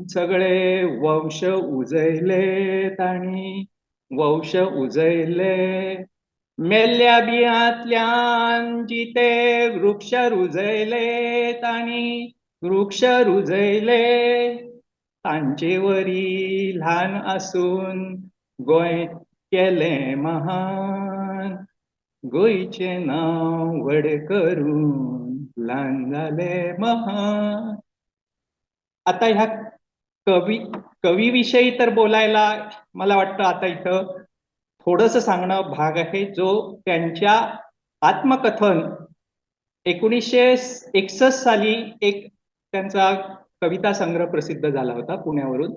सगळे वंश उजयले ताणी वंश उजयले. मेल्ल्या बियांतल्यान जिते वृक्ष रुजयले ताणी वृक्ष रुजयले. तांचे वरी ल्हान आसून गोंय केले महान, गोंयचे नाव वड करून ल्हान झाले महान. आता ह्या कवीविषयी तर बोलायला मला वाटतं आता इथं थोडंसं सांगणं भाग आहे. जो त्यांच्या आत्मकथन 1961 साली एक त्यांचा कविता संग्रह प्रसिद्ध झाला होता पुण्यावरून.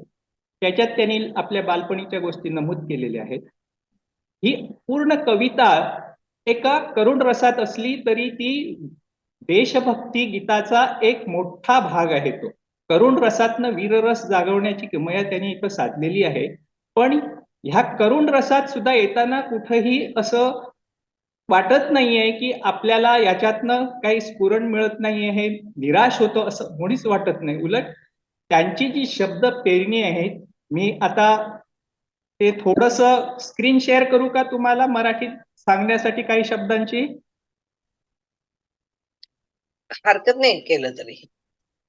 त्याच्यात त्यांनी आपल्या बालपणीच्या गोष्टी नमूद केलेल्या आहेत. ही पूर्ण कविता एका करुण रसात असली तरी ती देशभक्ती गीताचा एक मोठा भाग आहे. तो करुण रसातनं वीररस जागवण्याची किमया त्यांनी इथं साधलेली आहे. पण ह्या करुण रसात सुद्धा येताना कुठंही असं वाटत नाहीये की आपल्याला याच्यातनं काही स्फुरण मिळत नाहीये, हे निराश होतो असं मुळीच वाटत नाही. उलट त्यांची जी शब्द पेरणी आहे, मी आता ते थोडंसं स्क्रीन शेअर करू का तुम्हाला मराठीत सांगण्यासाठी काही शब्दांची? हरकत नाही केलं तरी.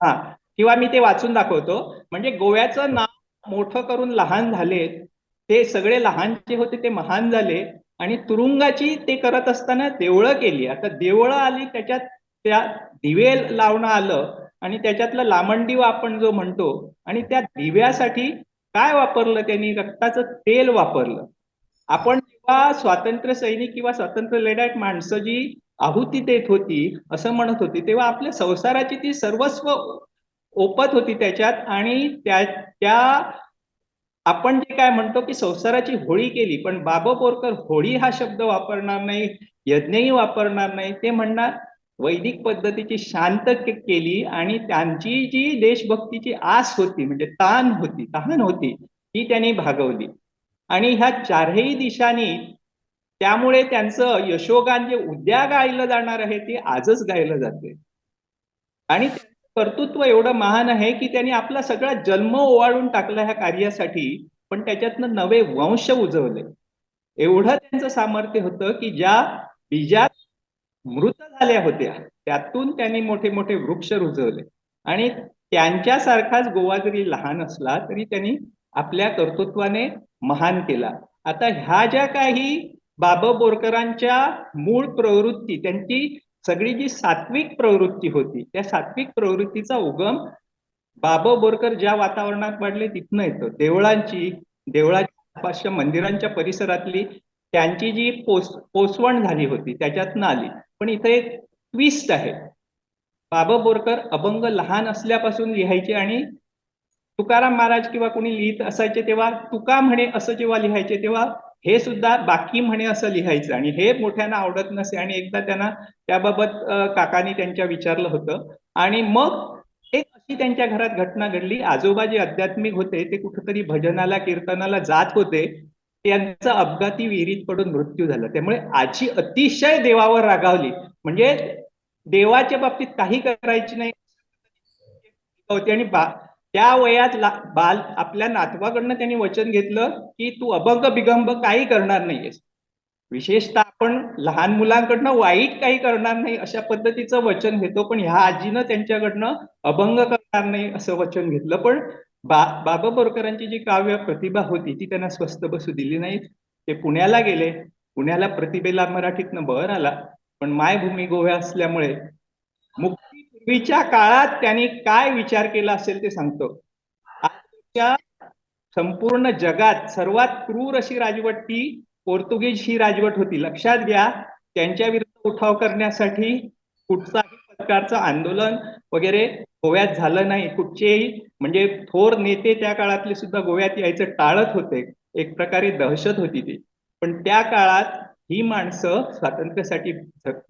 हा, किंवा मी ते वाचून दाखवतो. म्हणजे गोव्याचं नाव मोठं करून लहान झालेत ते सगळे लहान जे होते ते महान झाले आणि तुरुंगाची ते करत असताना देवळं केली. आता देवळं आली, त्याच्यात त्या दिवे लावणं आलं आणि त्याच्यातलं लामणदिव आपण जो म्हणतो, आणि त्या दिव्यासाठी काय वापरलं त्यांनी? रक्ताचं तेल वापरलं. आपण जेव्हा स्वातंत्र्य सैनिक किंवा स्वातंत्र्य लढ्यात माणसं जी आहुती देत होती असं म्हणत होती, तेव्हा आपल्या संसाराची ती सर्वस्व ओपत होती त्याच्यात, आणि त्या आपण जे काय म्हणतो की संसाराची होळी केली. पण बाबा बोरकर होळी हा शब्द वापरणार नाही, यज्ञही वापरणार नाही. ते म्हणणार वैदिक पद्धतीची शांत केली आणि त्यांची जी देशभक्तीची आस होती, म्हणजे तहान होती, ती त्यांनी भागवली. आणि ह्या चारही दिशांनी त्यामुळे त्यांचं यशोगान जे उद्या गायलं जाणार आहे ते आजच गायलं जाते. आणि कर्तृत्व एवढं महान आहे की त्यांनी आपला सगळा जन्म ओवाळून टाकला ह्या कार्यासाठी, पण त्याच्यातनं नवे वंश उजवले. एवढं त्यांचं सामर्थ्य होतं की ज्या बीजात मृत झाल्या होत्या त्यातून त्यांनी मोठे मोठे वृक्ष रुजवले. आणि त्यांच्यासारखाच गोवा जरी लहान असला तरी त्यांनी आपल्या कर्तृत्वाने महान केला. आता ह्या ज्या काही बाबा बोरकरांच्या मूळ प्रवृत्ती, त्यांची सगळी जी सात्विक प्रवृत्ती होती, त्या सात्विक प्रवृत्तीचा उगम बाबा बोरकर ज्या वातावरणात वाढले तिथनं येतो. देवळाच्या मंदिरांच्या परिसरातली त्यांची जी पोसवण झाली होती त्याच्यातनं आली. पण इथे एक ट्विस्ट आहे. बाबा बोरकर अभंग लहान असल्यापासून लिहायचे आणि तुकाराम महाराज किंवा कोणी लिहित असायचे तेव्हा तुका म्हणे असं जेव्हा लिहायचे तेव्हा हे सुद्धा बाकी म्हणे असं लिहायचं, आणि हे मोठ्यांना आवडत नसे. आणि एकदा त्यांना त्याबाबत काकांनी त्यांच्या विचारलं होतं, आणि मग एक अशी त्यांच्या घरात घटना घडली. आजोबा जे आध्यात्मिक होते ते कुठेतरी भजनाला कीर्तनाला जात होते, त्यांचा अपघाती विहिरीत पडून मृत्यू झाला. त्यामुळे आजी अतिशय देवावर रागावली, म्हणजे देवाच्या बाबतीत काही करायची नाही होती. आणि त्या वयात बाल आपल्या नातवाकडनं त्यांनी वचन घेतलं की तू अभंग बिगंब काही करणार नाहीयेस, विशेषतः आपण लहान मुलांकडनं वाईट काही करणार नाही अशा पद्धतीचं वचन घेतो. पण ह्या आजीनं त्यांच्याकडनं अभंग करणार नाही असं वचन घेतलं. पण बाबा बोरकरांची जी काव्य प्रतिभा होती ती त्यांना स्वस्थ बसू दिली नाही. ते पुण्याला गेले. पुण्याला प्रतिभेला मराठीतनं बहर आला, पण मायभूमी गोवा असल्यामुळे मुक्तीपूर्वीच्या काळात त्यांनी काय विचार केला असेल ते सांगतो. आजच्या संपूर्ण जगात सर्वात क्रूर अशी राजवट ती पोर्तुगीज ही राजवट होती. लक्षात घ्या, त्यांच्या विरुद्ध उठाव करण्यासाठी कुठचाही प्रकारचं आंदोलन वगैरे गोव्यात झालं नाही. कुठचेही म्हणजे थोर नेते त्या काळातले सुद्धा गोव्यात यायचं टाळत होते. एक प्रकारे दहशत होती ती. पण त्या काळात ही माणसं स्वातंत्र्यासाठी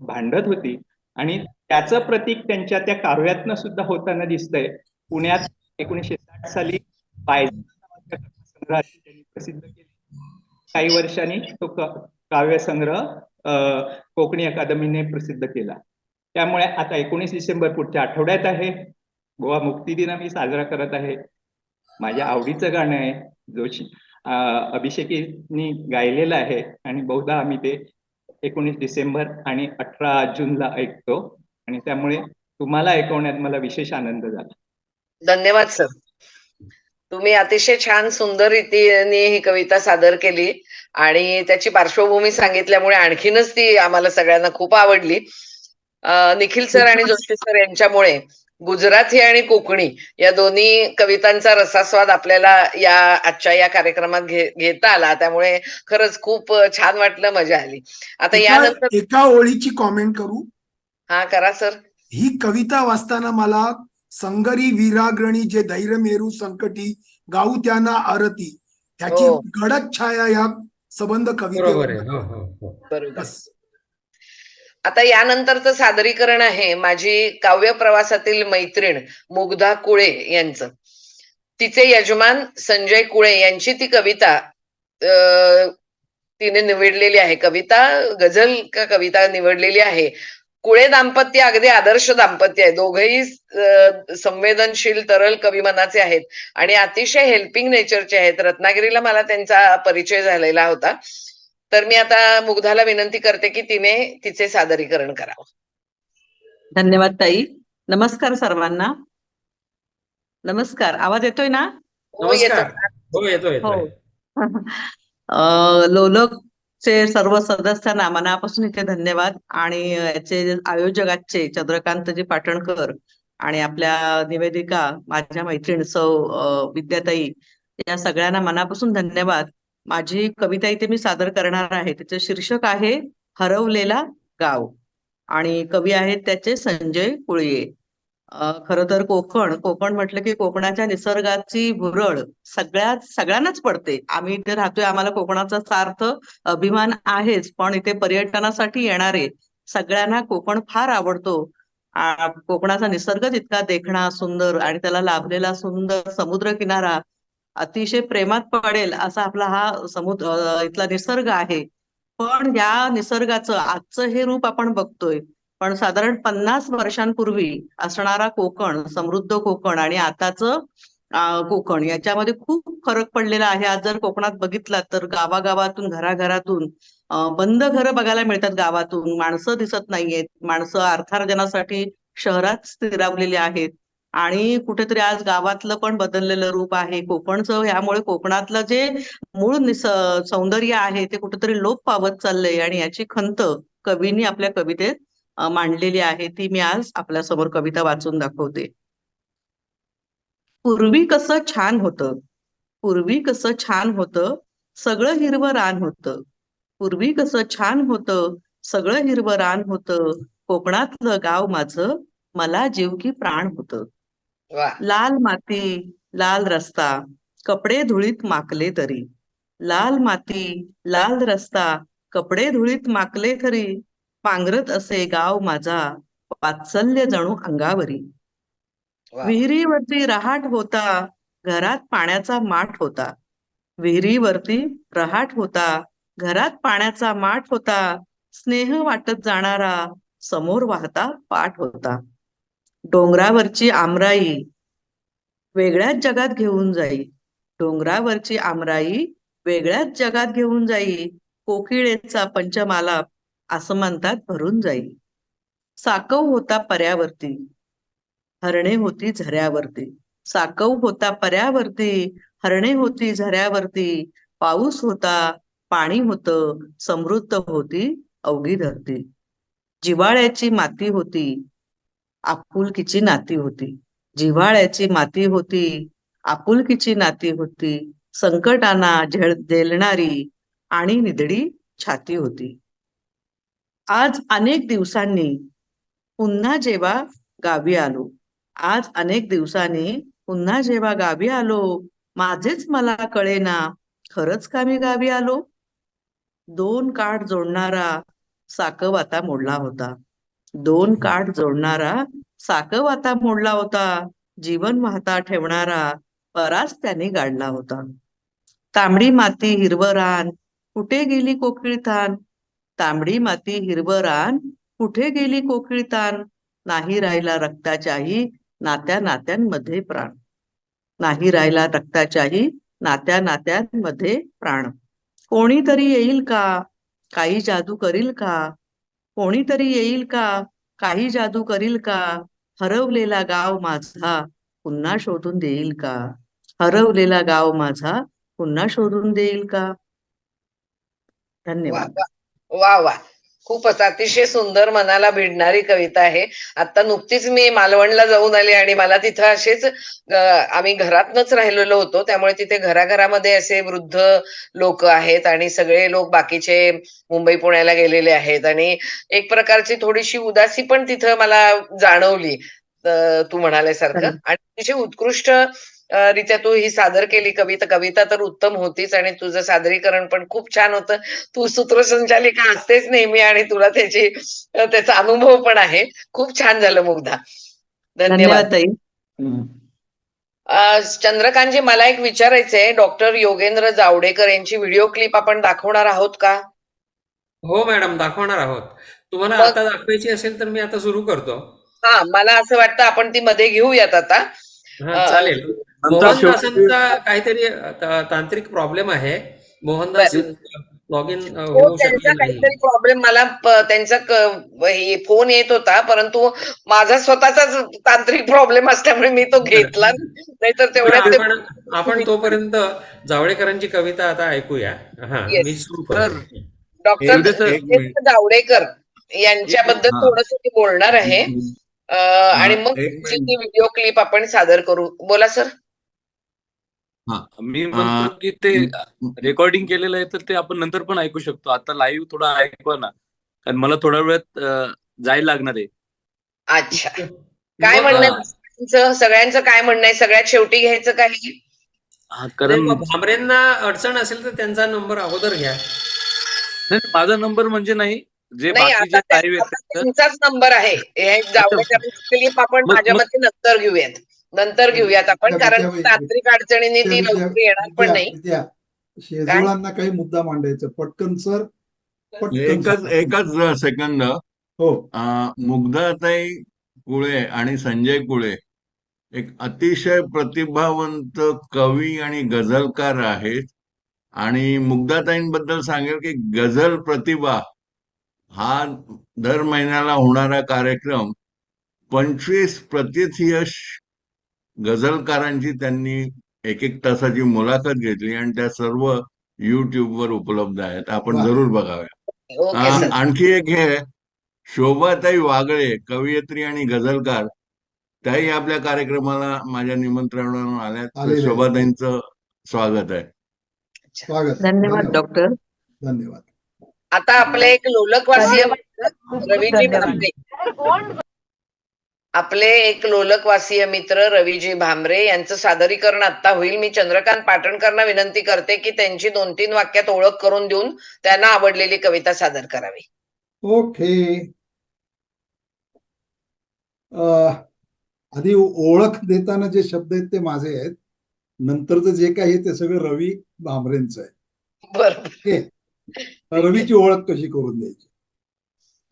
भांडत होती, आणि त्याचं प्रतीक त्यांच्या त्या काव्यातनं सुद्धा होताना दिसतंय. पुण्यात 1960 साली संग्रहाची त्यांनी प्रसिद्ध केली. काही वर्षांनी तो काव्यसंग्रह कोकणी अकादमीने प्रसिद्ध केला. त्यामुळे आता 19 डिसेंबर पुढच्या आठवड्यात आहे. गोवा मुक्ती दिन आम्ही साजरा करत आहे. माझ्या आवडीचं गाणं आहे, जोशी अभिषेकींनी गायलेलं आहे, आणि बहुधा आम्ही ते 19 डिसेंबर आणि 18 जूनला ऐकतो, आणि त्यामुळे तुम्हाला ऐकवण्यात मला विशेष आनंद झाला. धन्यवाद सर. तुम्ही अतिशय छान सुंदर रीतीने ही कविता सादर केली आणि त्याची पार्श्वभूमी सांगितल्यामुळे आणखीनच ती आम्हाला सगळ्यांना खूप आवडली. निखिल सर आणि जोशी सर यांच्यामुळे गुजराती आणि कोकणी या दोन्ही कवितांचा रसास्वाद आपल्याला या आजच्या या कार्यक्रमात घेता आला. त्यामुळे खरंच खूप छान वाटलं, मजा आली. आता यानंतर एका ओळीची कॉमेंट करू. हा करा सर. ही कविता वाचताना मला संगरी वीराग्रणी जे धैर्य मेरू संकटी गाऊ त्यांना आरती ह्याची गडद छाया या संबंध कवितेवर. बरोबर. आता यानंतरचं सादरीकरण आहे माझी काव्य प्रवासातील मैत्रीण मुग्धा कुळे यांचं. तिचे यजमान संजय कुळे यांची ती कविता तिने निवडलेली आहे. कविता गझल का कविता निवडलेली आहे. कुळे दाम्पत्य अगदी आदर्श दाम्पत्य आहे. दोघेही संवेदनशील तरल कवी मनाचे आहेत आणि अतिशय हेल्पिंग नेचरचे आहेत. रत्नागिरीला मला त्यांचा परिचय झालेला होता. तर मी आता मुग्धाला विनंती करते की तिने तिचे सादरीकरण करावं. धन्यवाद ताई. नमस्कार सर्वांना. नमस्कार. आवाज येतोय ना? नमस्कार. हो, येतोय. लोलकचे सर्व सदस्यांना मनापासून इथे धन्यवाद आणि याचे आयोजक आजचे चंद्रकांतजी पाटणकर आणि आपल्या निवेदिका माझ्या मैत्रीण सौ विद्याताई या सगळ्यांना मनापासून धन्यवाद. माझी कविता इथे मी सादर करणार आहे. तिचं शीर्षक आहे हरवलेला गाव आणि कवी आहेत त्याचे संजय कुळये. खरं तर कोकण म्हटलं की कोकणाच्या निसर्गाची भुरळ सगळ्यांनाच पडते. आम्ही इथे राहतोय, आम्हाला कोकणाचा सार्थ अभिमान आहेच, पण इथे पर्यटनासाठी येणारे सगळ्यांना कोकण फार आवडतो. कोकणाचा निसर्गच इतका देखणा सुंदर आणि त्याला लाभलेला सुंदर समुद्र किनारा अतिशय प्रेमात पडेल असा आपला हा समुद्र इथला निसर्ग आहे. पण या निसर्गाचं आजचं हे रूप आपण बघतोय, पण साधारण 50 वर्षांपूर्वी असणारा कोकण, समृद्ध कोकण आणि आताचं कोकण याच्यामध्ये खूप फरक पडलेला आहे. आज जर कोकणात बघितलात तर गावागावातून घराघरातून बंद घरं बघायला मिळतात. गावातून माणसं दिसत नाहीयेत. माणसं अर्थार्जनासाठी शहरात स्थिरावलेली आहेत आणि कुठेतरी आज गावातलं पण बदललेलं रूप आहे कोकणचं. ह्यामुळे कोकणातलं जे मूळ सौंदर्य आहे ते कुठेतरी लोप पावत चाललंय आणि याची खंत कवींनी आपल्या कवितेत मांडलेली आहे. ती मी आज आपल्या समोर कविता वाचून दाखवते. पूर्वी कसं छान होतं, पूर्वी कसं छान होतं, सगळं हिरवं रान होतं. पूर्वी कसं छान होतं, सगळं हिरवं रान होतं. कोकणातलं गाव माझं मला जीव की प्राण होतं. वा. लाल माती लाल रस्ता, कपडे धुळीत माकले तरी. लाल माती लाल रस्ता, कपडे धुळीत माकले तरी. पांघरत असे गाव माझा, वात्सल्य जणू अंगावरी. वा. विहिरीवरती रहाट होता, घरात पाण्याचा माठ होता. विहिरीवरती रहाट होता, घरात पाण्याचा माठ होता. स्नेह वाटत जाणारा समोर वाहता पाठ होता. डोंगरावरची आमराई वेगळ्याच जगात घेऊन जाई. डोंगरावरची आमराई वेगळ्याच जगात घेऊन जाई. कोकिळेचा पंचमालाप आसमंतात भरून जाई. साकव होता पर्यावरती, हरणे होती झऱ्यावरती. साकव होता पर्यावरती, हरणे होती झऱ्यावरती. पाऊस होता, पाणी होतं, समृद्ध होती अवघी धरती. जिव्हाळ्याची माती होती, आपुलकीची नाती होती. जिव्हाळ्याची माती होती, आपुलकीची नाती होती. संकटांना झेलणारी आणि निधडी छाती होती. आज अनेक दिवसांनी पुन्हा जेव्हा गावी आलो, आज अनेक दिवसांनी पुन्हा जेव्हा गावी आलो, माझेच मला कळेना खरंच का मी गावी आलो. दोन काठ जोडणारा साकव आता मोडला होता. दोन काठ जोडणारा साकव आता मोडला होता. जीवन वाहता ठेवणारा परास त्याने गाडला होता. तांबडी माती हिरवं रान, कुठे गेली कोकिळतान. तांबडी माती हिरवं रान, कुठे गेली कोकिळतान. नाही राहिला रक्ताच्याही नात्या नात्यांमध्ये प्राण. नाही राहिला रक्ताच्याही नात्या नात्यांमध्ये प्राण. कोणीतरी येईल का, काही जादू करील का. कोणीतरी येईल का, काही जादू करील का. हरवलेला गाव माझा पुन्हा शोधून देईल का. हरवलेला गाव माझा पुन्हा शोधून देईल का. वा धन्यवाद. वा वा. खूपच अतिशय सुंदर मनाला भिडणारी कविता आहे. आता नुकतीच मी मालवणला जाऊन आले आणि मला तिथं असेच आम्ही घरातनच राहिलेलो होतो, त्यामुळे तिथे घराघरामध्ये असे वृद्ध लोक आहेत आणि सगळे लोक बाकीचे मुंबई पुण्याला गेलेले आहेत आणि एक प्रकारची थोडीशी उदासी पण तिथं मला जाणवली तू म्हणाल्यासारखं. आणि अतिशय उत्कृष्ट रित्या तू ही सादर केली कविता. कविता तर उत्तम होतीच आणि तुझं सादरीकरण पण खूप छान होतं. तू सूत्रसंचालिका असतेच नेहमी आणि तुला त्याचा अनुभव पण आहे. खूप छान झालं मुग्धा. धन्यवाद ताई. चंद्रकांतजी, मला एक विचारायचंय. डॉक्टर योगेंद्र जावडेकर यांची व्हिडिओ क्लिप आपण दाखवणार आहोत का? हो मॅडम, दाखवणार आहोत. तुम्हाला मग- आता दाखवायची असेल तर मी आता सुरू करतो. हा, मला असं वाटतं आपण ती मध्ये घेऊयात आता. हा, चालेल. मोहनदासांचा काहीतरी तांत्रिक प्रॉब्लेम आहे. मोहनदास लॉग इन हो, होऊ त्यांचा शकले नाही. काहीतरी प्रॉब्लेम मला त्यांचा फोन येत होता, परंतु माझा स्वतःचाच तांत्रिक प्रॉब्लेम असल्यामुळे मी तो घेतला नाहीतर पण तेवढ्यात ते आपण तोपर्यंत जावळेकरांची कविता आता ऐकूया. हा, Yes. मी सुरू करतो. डॉक्टर एक एक मिनिट जावडेकर यांच्याबद्दल हा. थोडस मी बोलणार आहे आणि मग एक त्यांची मिनिट. ती व्हिडिओ क्लिप आपण सादर करू. बोला सर. हा मी म्हणतो की ते रेकॉर्डिंग केलेलं आहे तर ते आपण नंतर पण ऐकू शकतो. आता लाईव्ह थोडं ऐकवा ना, कारण मला थोड्या वेळात जायला लागणार आहे. अच्छा, काय मग म्हणणं आहे तुमचं? सगळ्यांचं काय म्हणणं आहे? सगळ्यात शेवटी घ्यायचं काय? हा, नाही, कारण मग भामरेंना अडचण असेल तर त्यांचा नंबर अगोदर घ्या. नाही, माझा नंबर म्हणजे नाही, जे नाही, बाकी जे आता लाईव्ह आता येतात त्यांचाच नंबर आहे. हे जावडेकरांची क्लिप आपण मग माझ्या मते नंतर घेऊयात आपण, कारण विद्या- तांत्रिक अडचणींनी ती लवकर येणार पण नाही. शेजवळांना काही मुद्दा मांडायचा. पटकन सर, पटकन एकच एकच सेकंद. हो, मुग्धाताई कुळे आणि संजय कुळे एक अतिशय प्रतिभावंत कवी आणि गझलकार आहेत. आणि मुग्धाताईंबद्दल सांगेल की गझल प्रतिभा हा दर महिन्याला होणारा कार्यक्रम 25 प्रतिथयश गझलकारांची त्यांनी एक तासाची मुलाखत घेतली आणि त्या सर्व युट्यूबवर उपलब्ध आहेत. आपण वा. जरूर बघाव्या. Okay sir. आणखी एक हे शोभाताई वागळे, कवयित्री आणि गझलकार, त्याही आपल्या कार्यक्रमाला माझ्या निमंत्रणावर आल्यात. तर आलेले आहेत. शोभाताईंचं स्वागत आहे. स्वागत आहे. धन्यवाद डॉक्टर. धन्यवाद. आता आपले एक लोलकवासीय रवीजी भामरे, आपले एक लोलकवासीय मित्र रवीजी भामरे यांचं सादरीकरण आता होईल. मी चंद्रकांत पाटणकरांना विनंती करते की त्यांची 2-3 वाक्यात ओळख करून देऊन त्यांना आवडलेली कविता सादर करावी. ओके. आधी ओळख देताना जे शब्द आहेत ते माझे आहेत, नंतरचं जे काही आहे ते सगळं रवी भामरेंचं आहे. बरोबर. ओके. रवीची ओळख कशी करून द्यायची?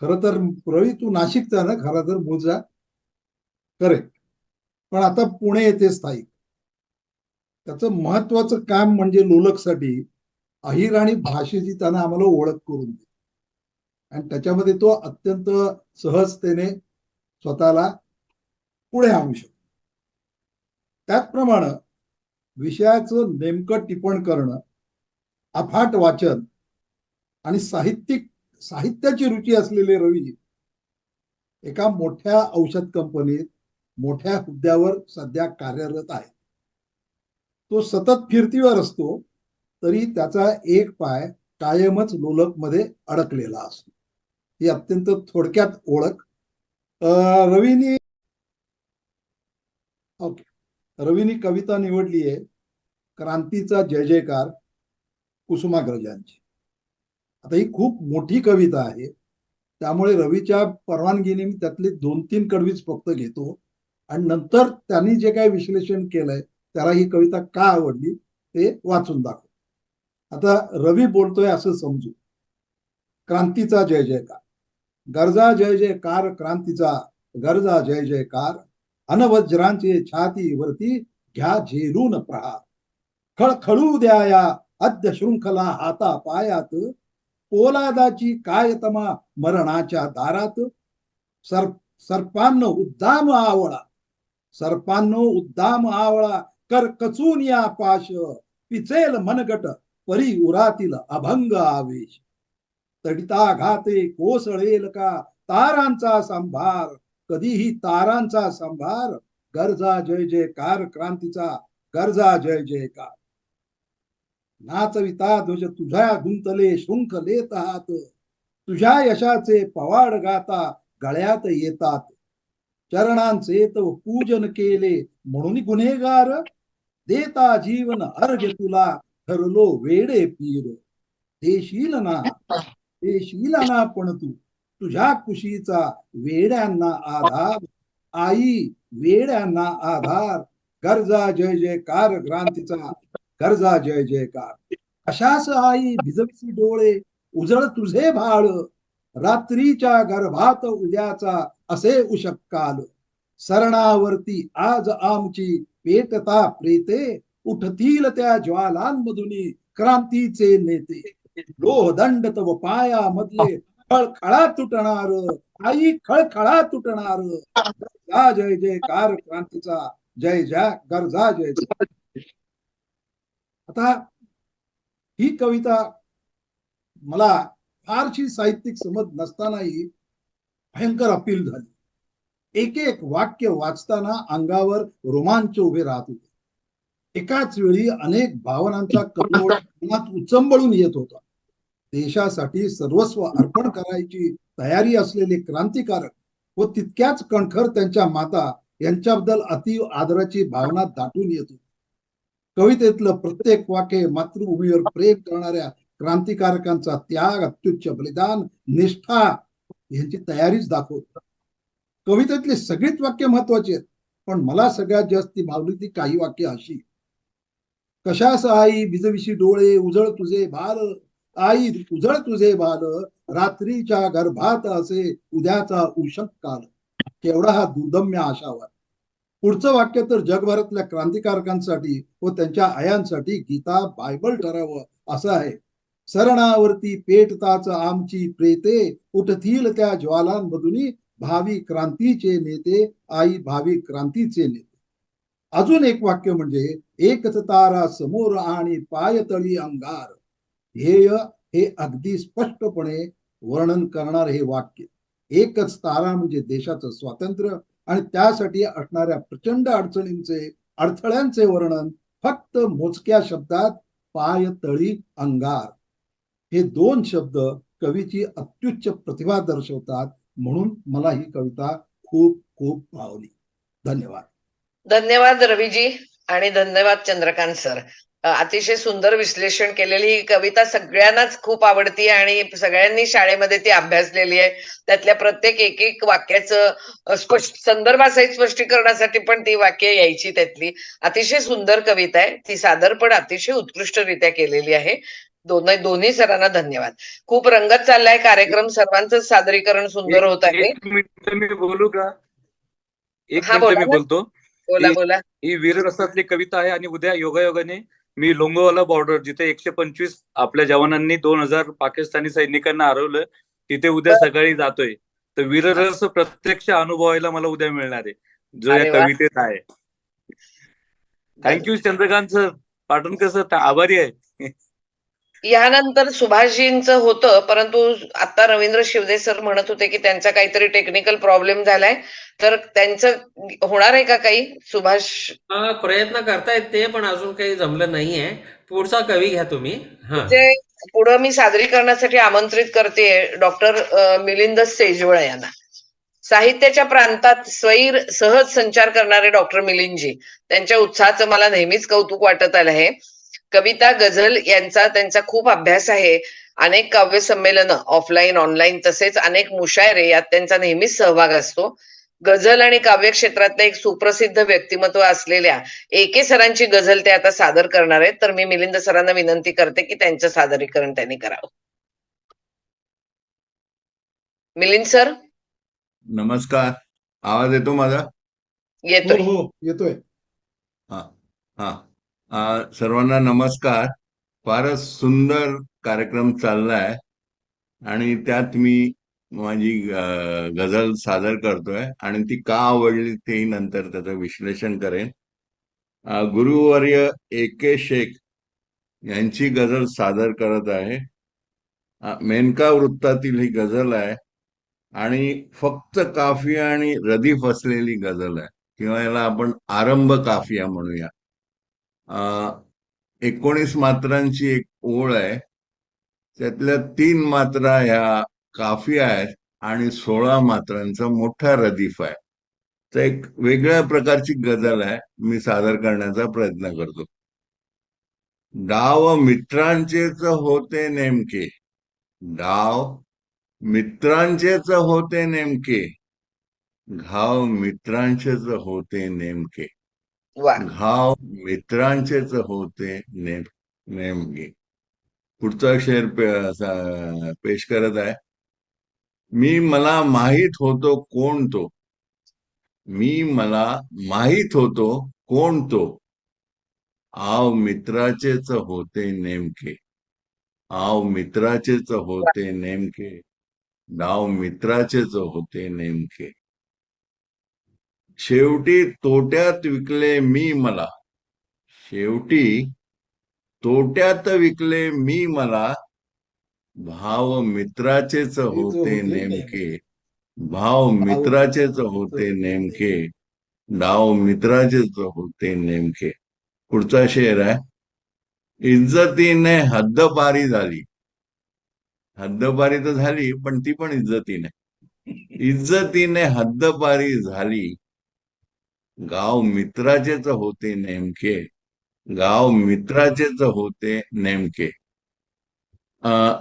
खरं तर रवी, तू नाशिकचा ना खरा तर मूळचा? करेक्ट. पण आता पुणे येथे स्थायिक. त्याचं महत्वाचं काम म्हणजे लोलकसाठी अहिराणी भाषेची त्यांना आम्हाला ओळख करून दिली आणि त्याच्यामध्ये तो अत्यंत सहजतेने स्वतःला पुढे आणू शकतो. त्याचप्रमाणे विषयाचं नेमकं टिपण करणं, अफाट वाचन आणि साहित्याची रुची असलेले रवी एका मोठ्या औषध कंपनीत मोठ्या हुद्द्यावर सध्या कार्यरत आहे. तो सतत फिरतीवर असतो तरी त्याचा एक पाय कायमच लोलकमध्ये अडकलेला असतो. ही अत्यंत थोडक्यात ओळख. रवीनी कविता निवडली आहे क्रांतीचा जय जयकार कुसुमाग्रजांची. आता ही खूप मोठी कविता आहे, त्यामुळे रवीच्या परवानगीने मी त्यातले 2-3 कडवीच फक्त घेतो आणि नंतर त्यांनी जे काही विश्लेषण केलंय त्याला ही कविता का आवडली ते वाचून दाखव. आता रवी बोलतोय असं समजू. क्रांतीचा जय जयकार, गरजा जय जयकार, क्रांतीचा गरजा जय जयकार, अनवज्रांचे छातीवरती घ्या झेलून प्रहार, खळखळू द्या या अद्य शृंखला हाता पायात, पोलादाची कायतमा मरणाच्या दारात, सर्पांनो उद्दाम आवळा, सर्पांनो उद्दाम आवळा, कर कचून या पाश, पिचेल मनगट परी उरातील अभंग आवेश, तडिता घाते कोसळेल का तारांचा संभार, कधीही तारांचा संभार, गरजा जय जयकार, क्रांतीचा गरजा जय जयकार. नाचविता ध्वज तुझ्या गुंतले शृंखलेत हात, तुझ्या यशाचे पवाड गाता गळ्यात येतात, चरणांचे तो पूजन केले म्हणून गुन्हेगार, देता जीवन अर्घ्य तुला ठरलो वेडे पीर, देशील ना पण तू तुझ्या कुशीचा वेड्यांना आधार, आई वेड्यांना आधार, गरजा जय जयकार, क्रांतीचा गरजा जय जयकार. अशाच आई भिजविसी डोळे उजळ तुझे भाळ, रात्रीच्या गर्भात उद्याचा असे उशक्काल, सरणावरती आज आमची पेटता प्रेते, उठतील त्या ज्वालांमधून क्रांतीचे नेते, लोहदंड तव पाया मधले खळखळा तुटणार, आई खळखळा तुटणार. गरजा जय जयकार क्रांतीचा, जय जय गरजा जय जय. आता ही कविता मला फारशी साहित्यिक समज नसतानाही भयंकर अपील झाली. एक एक वाक्य वाचताना अंगावर रोमांच उभे राहत होते. एकाच वेळी अनेक भावनांचा कल्लोळ मनात उचंबळून येत होता. देशासाठी सर्वस्व अर्पण करायची तयारी असलेले क्रांतिकारक व तितक्याच कणखर त्यांच्या माता यांच्याबद्दल अति आदराची भावना दाटून येत होती. कवितेतलं प्रत्येक वाक्य मातृभूमीवर प्रेम करणाऱ्या क्रांतिकारकांचा त्याग, अत्युच्च बलिदान, निष्ठा यांची तयारीच दाखवत. कवितेतली सगळीच वाक्य महत्वाची आहेत, पण मला सगळ्यात जास्त भावली ती काही वाक्य अशी. कशास आई बिजविशी डोळे, उजळ तुझे भाल आई, उजळ तुझे भाल, रात्रीच्या गर्भात असे उद्याचा उषक काल. केवढा हा दुर्दम्य आशावाद. पुढचं वाक्य तर जगभरातल्या क्रांतिकारकांसाठी व त्यांच्या आयांसाठी गीता बायबल ठरावं असं आहे. सरणावरती पेटताच आमची प्रेते, उठतील त्या ज्वालांमधून भावी क्रांतीचे नेते, आई भावी क्रांतीचे नेते. अजून एक वाक्य म्हणजे एकच तारा समोर आणि पायतळी अंगार. ध्येय हे अगदी स्पष्टपणे वर्णन करणार हे वाक्य. एकच तारा म्हणजे देशाचं स्वातंत्र्य आणि त्यासाठी असणाऱ्या प्रचंड अडथळ्यांचे वर्णन फक्त मोजक्या शब्दात पायतळी अंगार. हे दोन शब्द कवीची अत्युच्च प्रतिभा दर्शवतात. म्हणून मला ही कविता खूप खूप भावली. धन्यवाद. धन्यवाद रवीजी आणि धन्यवाद चंद्रकांत सर. अतिशय सुंदर विश्लेषण केलेली ही कविता सगळ्यांनाच खूप आवडती आणि सगळ्यांनी शाळेमध्ये ती अभ्यासलेली आहे. त्यातल्या प्रत्येक एक वाक्याचं संदर्भासहित स्पष्टीकरणासाठी पण ती वाक्य यायची त्यातली. अतिशय सुंदर कविता आहे ती. सादर पण अतिशय उत्कृष्टरित्या केलेली आहे. दोन्ही सरांना धन्यवाद. खूप रंगत चाललाय कार्यक्रम. सर्वांचं सादरीकरण सुंदर होत आहे. एक मिनिट मी बोलू का? एक हा, मिनिट मी बोला. बोलतो. बोला. ही वीररसातली कविता आहे आणि उद्या योगायोगाने मी लोंगोवाला बॉर्डर, जिथे 125 आपल्या जवानांनी 2000 पाकिस्तानी सैनिकांना हरवलं, तिथे उद्या सकाळी जातोय. तर वीररस प्रत्यक्ष अनुभवायला मला उद्या मिळणार आहे, जो या कवितेत आहे. Thank you Chandrakant sir, Patankar sir, आभारी आहे. यानंतर सुभाषजींचं होतं, परंतु आता रवींद्र शिवदे सर म्हणत होते की त्यांचा काहीतरी टेक्निकल प्रॉब्लेम झालाय, तर त्यांचं होणार आहे का काही? सुभाष प्रयत्न करतायत ते, पण अजून काही जमलं नाहीये. पुढचा कवी घ्या तुम्ही. पुढं मी सादरीकरणासाठी आमंत्रित करते डॉक्टर मिलिंद सेजवळ यांना. साहित्याच्या प्रांतात स्वैर सहज संचार करणारे डॉक्टर मिलिंदजी, त्यांच्या उत्साहाचं मला नेहमीच कौतुक वाटत आलं आहे. कविता, गझल यांचा त्यांचा खूप अभ्यास आहे. अनेक काव्य संमेलनं ऑफलाईन ऑनलाईन तसेच अनेक मुशायरे यात त्यांचा नेहमीच सहभाग असतो. गझल आणि काव्य क्षेत्रातलं एक सुप्रसिद्ध व्यक्तिमत्व असलेल्या एके सरांची गझल ते आता सादर करणार आहेत. तर मी मिलिंद सरांना विनंती करते की त्यांचं सादरीकरण त्यांनी करावं. मिलिंद सर, नमस्कार. आवाज येतो माझा? येतोय. हो, येतोय. सर्वांना नमस्कार. फारच सुंदर कार्यक्रम चाललाय आणि त्यात मी माझी गझल सादर करतोय आणि ती का आवडली तेही नंतर त्याचं विश्लेषण करेन. गुरुवर्य ए.के. शेख यांची गझल सादर करत आहे. मेनका वृत्तातील ही गझल आहे आणि फक्त काफिया आणि रदीफ असलेली गझल आहे, किंवा याला आपण आरंभ काफिया म्हणूया. 19 मात्रांची एक ओळ आहे, त्यातल्या 3 मात्रा ह्या काफिया आहेत आणि 16 मात्रांचा मोठा रदीफ आहे. तर एक वेगळ्या प्रकारची गझल आहे, मी सादर करण्याचा प्रयत्न करतो. डाव मित्रांचेच होते नेमके, डाव मित्रांचेच होते नेमके, घाव मित्रांचेच होते नेमके, घाव मित्रांचेच होते नेमके. पुढचा शेर पेश करत आहे. मी मला माहीत होतो कोण तो, मी मला माहीत होतो कोण तो, आव मित्राचेच होते नेमके, आव मित्राचेच होते नेमके, डाव मित्राचेच होते नेमके. शेवटी तोट्यात विकले मी मला, शेवटी तोट्यात विकले मी मला, भाव मित्राचेच होते नेमके, भाव मित्राचेच होते नेमके, डाव मित्राचेच होते नेमके. पुढचा शेर आहे, इज्जतीने हद्दपारी झाली. हद्दपारी तर झाली, पण ती पण इज्जतीने. इज्जतीने हद्दपारी झाली, गाव मित्राचेच होते नेमके, गाव मित्राचेच होते नेमके.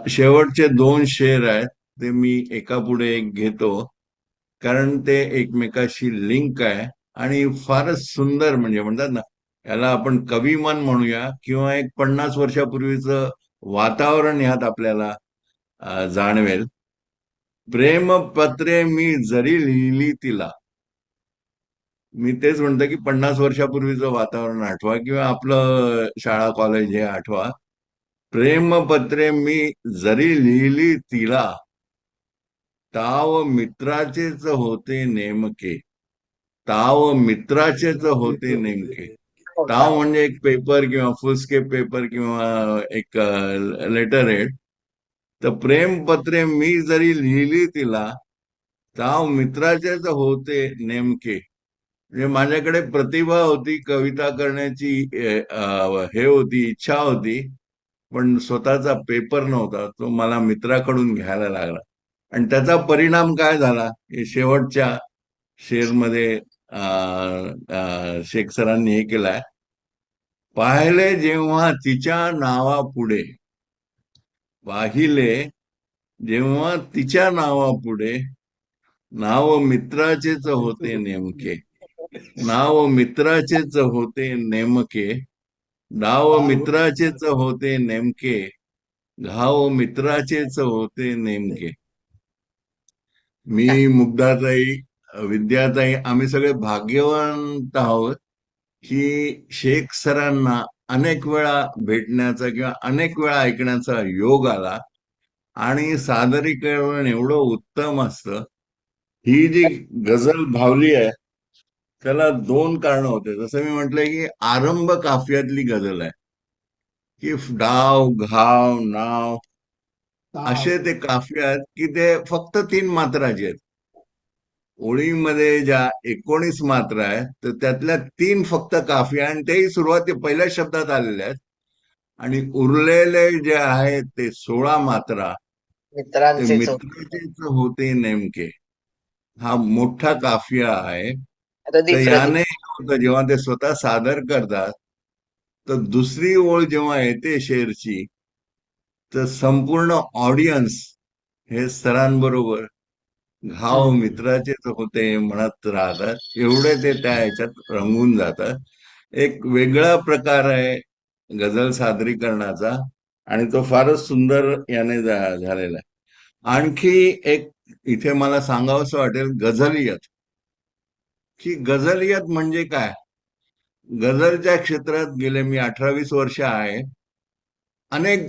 शेवटचे 2 शेर आहेत, ते मी एका पुढे एक घेतो, कारण ते एकमेकाशी लिंक आहे आणि फारच सुंदर, म्हणजे म्हणतात ना, याला आपण कविमन म्हणूया किंवा एक 50 वर्षापूर्वीचं वातावरण यात आपल्याला जाणवेल. प्रेमपत्रे मी जरी लिहिली तिला, मी तेच म्हणतो की 50 वर्षापूर्वीचं वातावरण आठवा किंवा आपलं शाळा कॉलेज हे आठवा. प्रेमपत्रे मी जरी लिहिली तिला, ताव मित्राचेच होते नेमके, ताव मित्राचेच होते नेमके. ताव म्हणजे एक पेपर किंवा फुलस्केप पेपर किंवा एक लेटर हेड. तर प्रेमपत्रे मी जरी लिहिली तिला, ताव मित्राचेच होते नेमके. म्हणजे माझ्याकडे प्रतिभा होती, कविता करण्याची हे होती, इच्छा होती, पण स्वतःचा पेपर नव्हता, तो मला मित्राकडून घ्यायला लागला. आणि त्याचा परिणाम काय झाला हे शेवटच्या शेरमध्ये शेख सरांनी हे केलाय. पाहिले जेव्हा तिच्या नावापुढे, पाहिले जेव्हा तिच्या नावापुढे, नाव मित्राचेच होते नेमके, नाव मित्राचेच होते नेमके, डाव मित्राचेच होते नेमके, घाव मित्राचेच होते नेमके. मी, मुग्धाताई, विद्याताई, आम्ही सगळे भाग्यवंत आहोत की शेख सरांना अनेक वेळा भेटण्याचा किंवा अनेक वेळा ऐकण्याचा योग आला. आणि सादरीकरण एवढं उत्तम असतं. ही जी गझल भावली आहे त्याला 2 कारणं होते. जसं मी म्हटलंय की आरंभ काफियातली गझल आहे, की डाव, घाव, नाव असे ते काफिया आहेत की ते फक्त 3 मात्राचे आहेत. ओळीमध्ये ज्या 19 मात्रा आहेत तर त्यातल्या 3 फक्त काफिया, आणि तेही सुरुवाती पहिल्या शब्दात आलेल्या आहेत. आणि उरलेले जे आहेत ते 16 मात्रा ते मित्राचेच होते नेमके, हा मोठा काफिया आहे. तर याने होतं, जेव्हा ते स्वतः सादर करतात तर दुसरी ओळ जेव्हा येते शेरची, तर संपूर्ण ऑडियन्स हे सरांबरोबर घाव मित्राचेच होते म्हणत राहतात. एवढे ते त्या ह्याच्यात रंगून जातात. एक वेगळा प्रकार आहे गझल सादरीकरणाचा आणि तो फारच सुंदर याने झालेला आहे. आणखी एक इथे मला सांगावंसं वाटेल, गझलियत. की गझलियत म्हणजे काय? गझलच्या क्षेत्रात गेले मी 18-20 वर्ष आहे. अनेक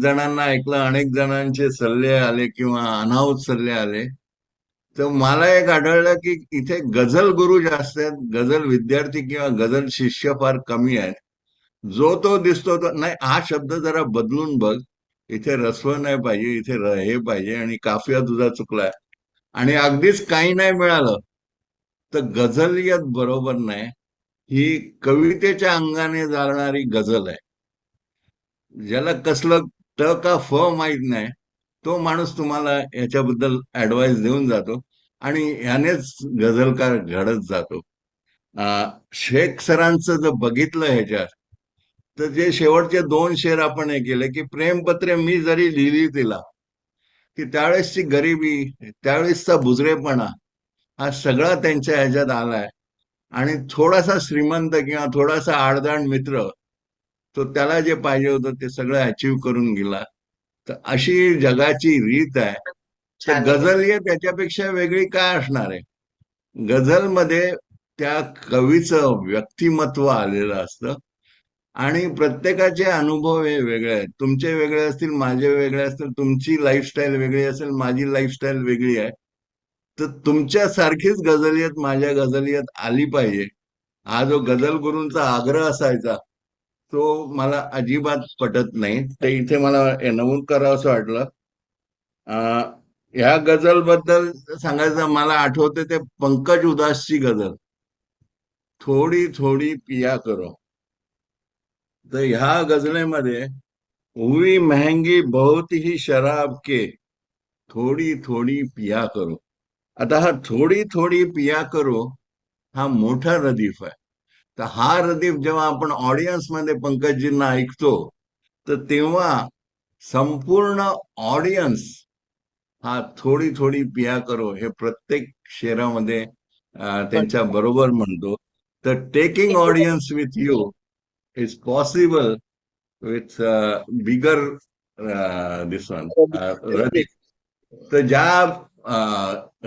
जणांना ऐकलं, अनेक जणांचे सल्ले आले किंवा अनाहूत सल्ले आले. तर मला एक आढळलं की इथे गझल गुरु जास्त आहेत, गझल विद्यार्थी किंवा गझल शिष्य फार कमी आहेत. जो तो दिसतो तो नाही, हा शब्द जरा बदलून बघ, इथे रस्व नाही पाहिजे, इथे हे पाहिजे, आणि काफिया तुझा चुकलाय. आणि अगदीच काही नाही मिळालं तर गझलियत बरोबर नाही. ही कवितेच्या अंगाने जाणारी गझल आहे. ज्याला कसलं त का फ माहित नाही तो माणूस तुम्हाला याच्याबद्दल ऍडवाइस देऊन जातो आणि ह्यानेच गझलकार घडत जातो. शेख सरांचं जर बघितलं ह्याच्यात, तर जे शेवटचे 2 शेर आपण हे केले की प्रेमपत्रे मी जरी लिहिली तिला, की त्यावेळेसची गरिबी, त्यावेळेसचा बुजरेपणा हा सगळा त्यांच्या ह्याच्यात आलाय. आणि थोडासा श्रीमंत किंवा थोडासा आडदांड मित्र, तो त्याला जे पाहिजे होतं ते सगळं अचीव करून गेला. तर अशी जगाची रीत आहे. तर गझल हे त्याच्यापेक्षा वेगळी काय असणार आहे? गझलमध्ये त्या कवीचं व्यक्तिमत्व आलेलं असतं. आणि प्रत्येकाचे अनुभव हे वेगळे आहेत. तुमचे वेगळे असतील, माझे वेगळे असतील, तुमची लाईफस्टाईल वेगळी असेल, माझी लाईफस्टाईल वेगळी आहे. तर तुमच्या सारखीच गझलियत माझ्या गझलियत आली पाहिजे, हा जो गझल गुरूंचा आग्रह असायचा तो मला अजिबात पटत नाही. ते इथे मला हे नमूद करावं असं वाटलं. ह्या गझल बद्दल सांगायचं मला आठवते ते पंकज उदासची गझल, थोडी थोडी पिया करो. तर ह्या गझलेमध्ये हुई महंगी बहुत ही शराब के, थोडी थोडी पिया करो. आता हा थोडी थोडी पिया करो हा मोठा रदीफ आहे. तर हा रदीफ जेव्हा आपण ऑडियन्स मध्ये पंकजजींना ऐकतो तर तेव्हा संपूर्ण ऑडियन्स हा थोडी थोडी पिया करो हे प्रत्येक शेरामध्ये त्यांच्या बरोबर म्हणतो. तर taking audience with you is possible with बिगर दिस वन रदीफ. तर ज्या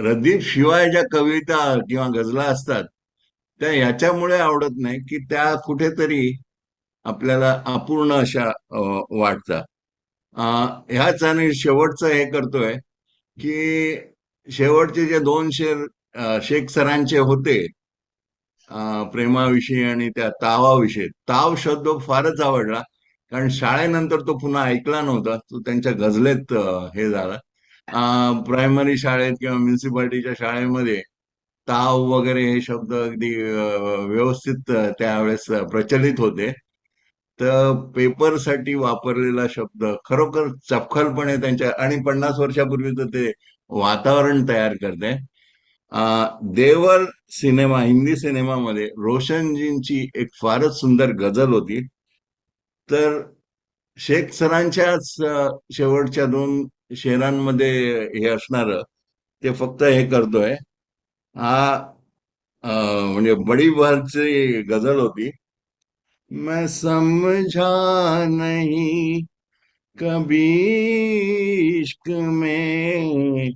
रदीफ शिवाय ज्या कविता किंवा गझला असतात त्या याच्यामुळे आवडत नाही की त्या कुठेतरी आपल्याला अपूर्ण अशा वाटतात. ह्याच आणि शेवटचं हे करतोय की शेवटचे जे 2 शेर शेख सरांचे होते प्रेमाविषयी आणि त्या तावाविषयी, ताव शब्द फारच आवडला कारण शाळेनंतर तो पुन्हा ऐकला नव्हता, तो त्यांच्या गझलेत हे झाला. प्रायमरी शाळेत किंवा म्युन्सिपाल्टीच्या शाळेमध्ये ताव वगैरे हे शब्द अगदी व्यवस्थित त्यावेळेस प्रचलित होते. तर पेपरसाठी वापरलेला शब्द खरोखर चपखलपणे त्यांच्या आणि 50 वर्षापूर्वीचं ते वातावरण तयार करते. देवर सिनेमा, हिंदी सिनेमामध्ये रोशनजींची एक फारच सुंदर गझल होती. तर शेख सरांच्याच शेवटच्या 2 शेरांमध्ये हे असणार ते फक्त हे करतोय. हा म्हणजे बडी बहरची गझल होती. मैं समझा नहीं कभी इश्क में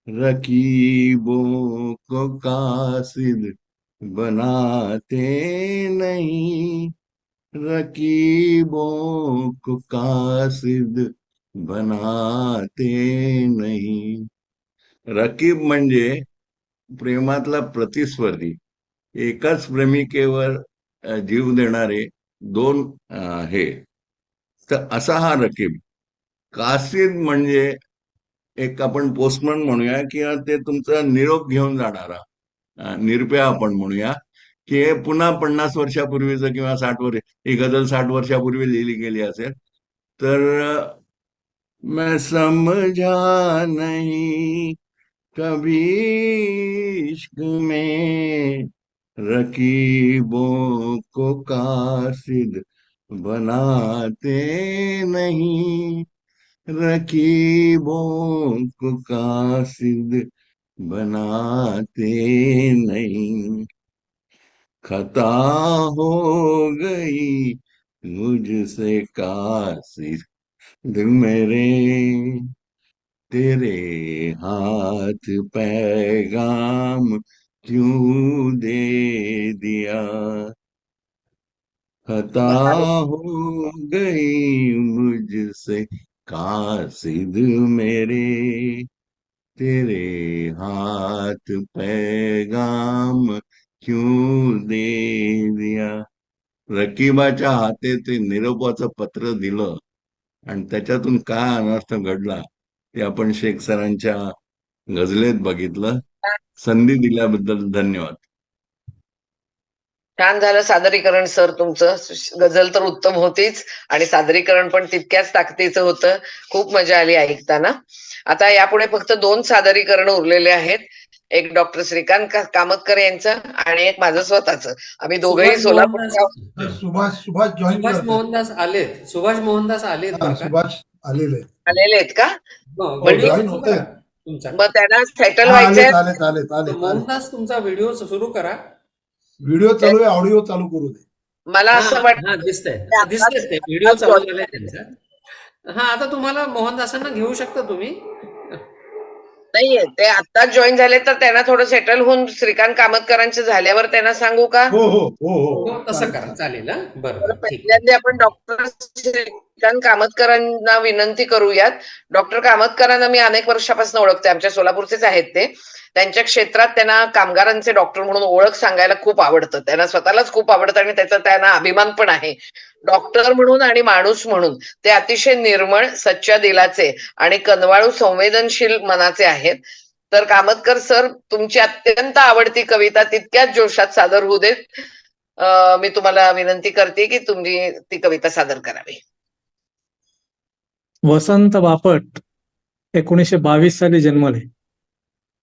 रकीबों को कासिद बनाते नहीं, रकीबों को कासिद बनाते नहीं. रकीब म्हणजे प्रेमातला प्रतिस्पर्धी, एकाच प्रेमिकेवर जीव देणारे 2 हे. तर असा हा रकीब. कासिद म्हणजे एक आपण पोस्टमन म्हणूया किंवा ते तुमचा निरोप घेऊन जाणारा निर्भया आपण म्हणूया की हे पुन्हा 50 वर्षापूर्वीचं किंवा 60 वर्ष, ही गझल 60 वर्षापूर्वी लिहिली गेली असेल. तर मैं समझा नहीं कभी इश्क में रकीबों को कासिद बनाते नहीं, रकीबों को कासिद बनाते नहीं. खता हो गई मुझसे कासिद मेरे, तेरे हाथ पैगाम क्यों दे दिया. खता हो गई मुझसे कासिद मेरे, तेरे हाथ पैगाम क्यों दे दिया. रकीबाच्या हाते ते निरोपाचं पत्र दिलं आणि त्याच्यातून काय अनर्थ घडला ते आपण शेख सरांच्या गझलेत बघितलं. संधी दिल्याबद्दल धन्यवाद. छान झालं सादरीकरण सर तुमचं. गझल तर उत्तम होतीच आणि सादरीकरण पण तितक्याच ताकदीचं होतं. खूप मजा आली ऐकताना. आता यापुढे फक्त 2 सादरीकरण उरलेले आहेत. एक डॉक्टर श्रीकांत कामतकर यांचं आणि एक माझं स्वतःचं. आम्ही दोघंही सोलापूर. सुभाष जॉईन सुभाष मोहनदास आलेत. सुभाष मोहनदास आलेत बरं का? सुभाष आलेले आलेले आहेत का? व्हिडिओ जॉईन सुरू होते. करा तुमचा. मग त्यांना सेटल व्हायचंय. आले. मोहनदास तुमचा व्हिडिओ सुरू करा. व्हिडिओ चालू आहे, ऑडिओ चालू करू दे. मला असं वाटतं हा दिसतंय ते व्हिडिओ चालू झालाय त्यांचा. हा आता तुम्हाला मोहनदासांना घेऊ शकता तुम्ही. नाहीये ते आता जॉईन झाले, तर त्यांना थोडं सेटल होऊन श्रीकांत कामतकरांचे झाल्यावर त्यांना सांगू का? हो हो हो हो हो तसं करा, चालेल. हा बरं तर बरं, ठीक. पहिल्यांदा आपण डॉक्टर श्रीकांत कामतकरांना विनंती करूयात. डॉक्टर कामतकरांना मी अनेक वर्षापासून ओळखते, आमच्या सोलापूरचेच आहेत ते. त्यांच्या क्षेत्रात त्यांना कामगारांचे डॉक्टर म्हणून ओळख सांगायला खूप आवडतं, त्यांना स्वतःलाच खूप आवडतं आणि त्याचा त्यांना अभिमान पण आहे. डॉक्टर म्हणून आणि माणूस म्हणून ते अतिशय निर्मळ, सच्च्या दिलाचे आणि कनवाळू संवेदनशील मनाचे आहेत. तर कामतकर सर, तुमची अत्यंत आवडती कविता तितक्याच जोशात सादर होऊ देत. मी तुम्हाला विनंती करते की तुम्ही ती कविता सादर करावी. वसंत बापट 1922 साली जन्मले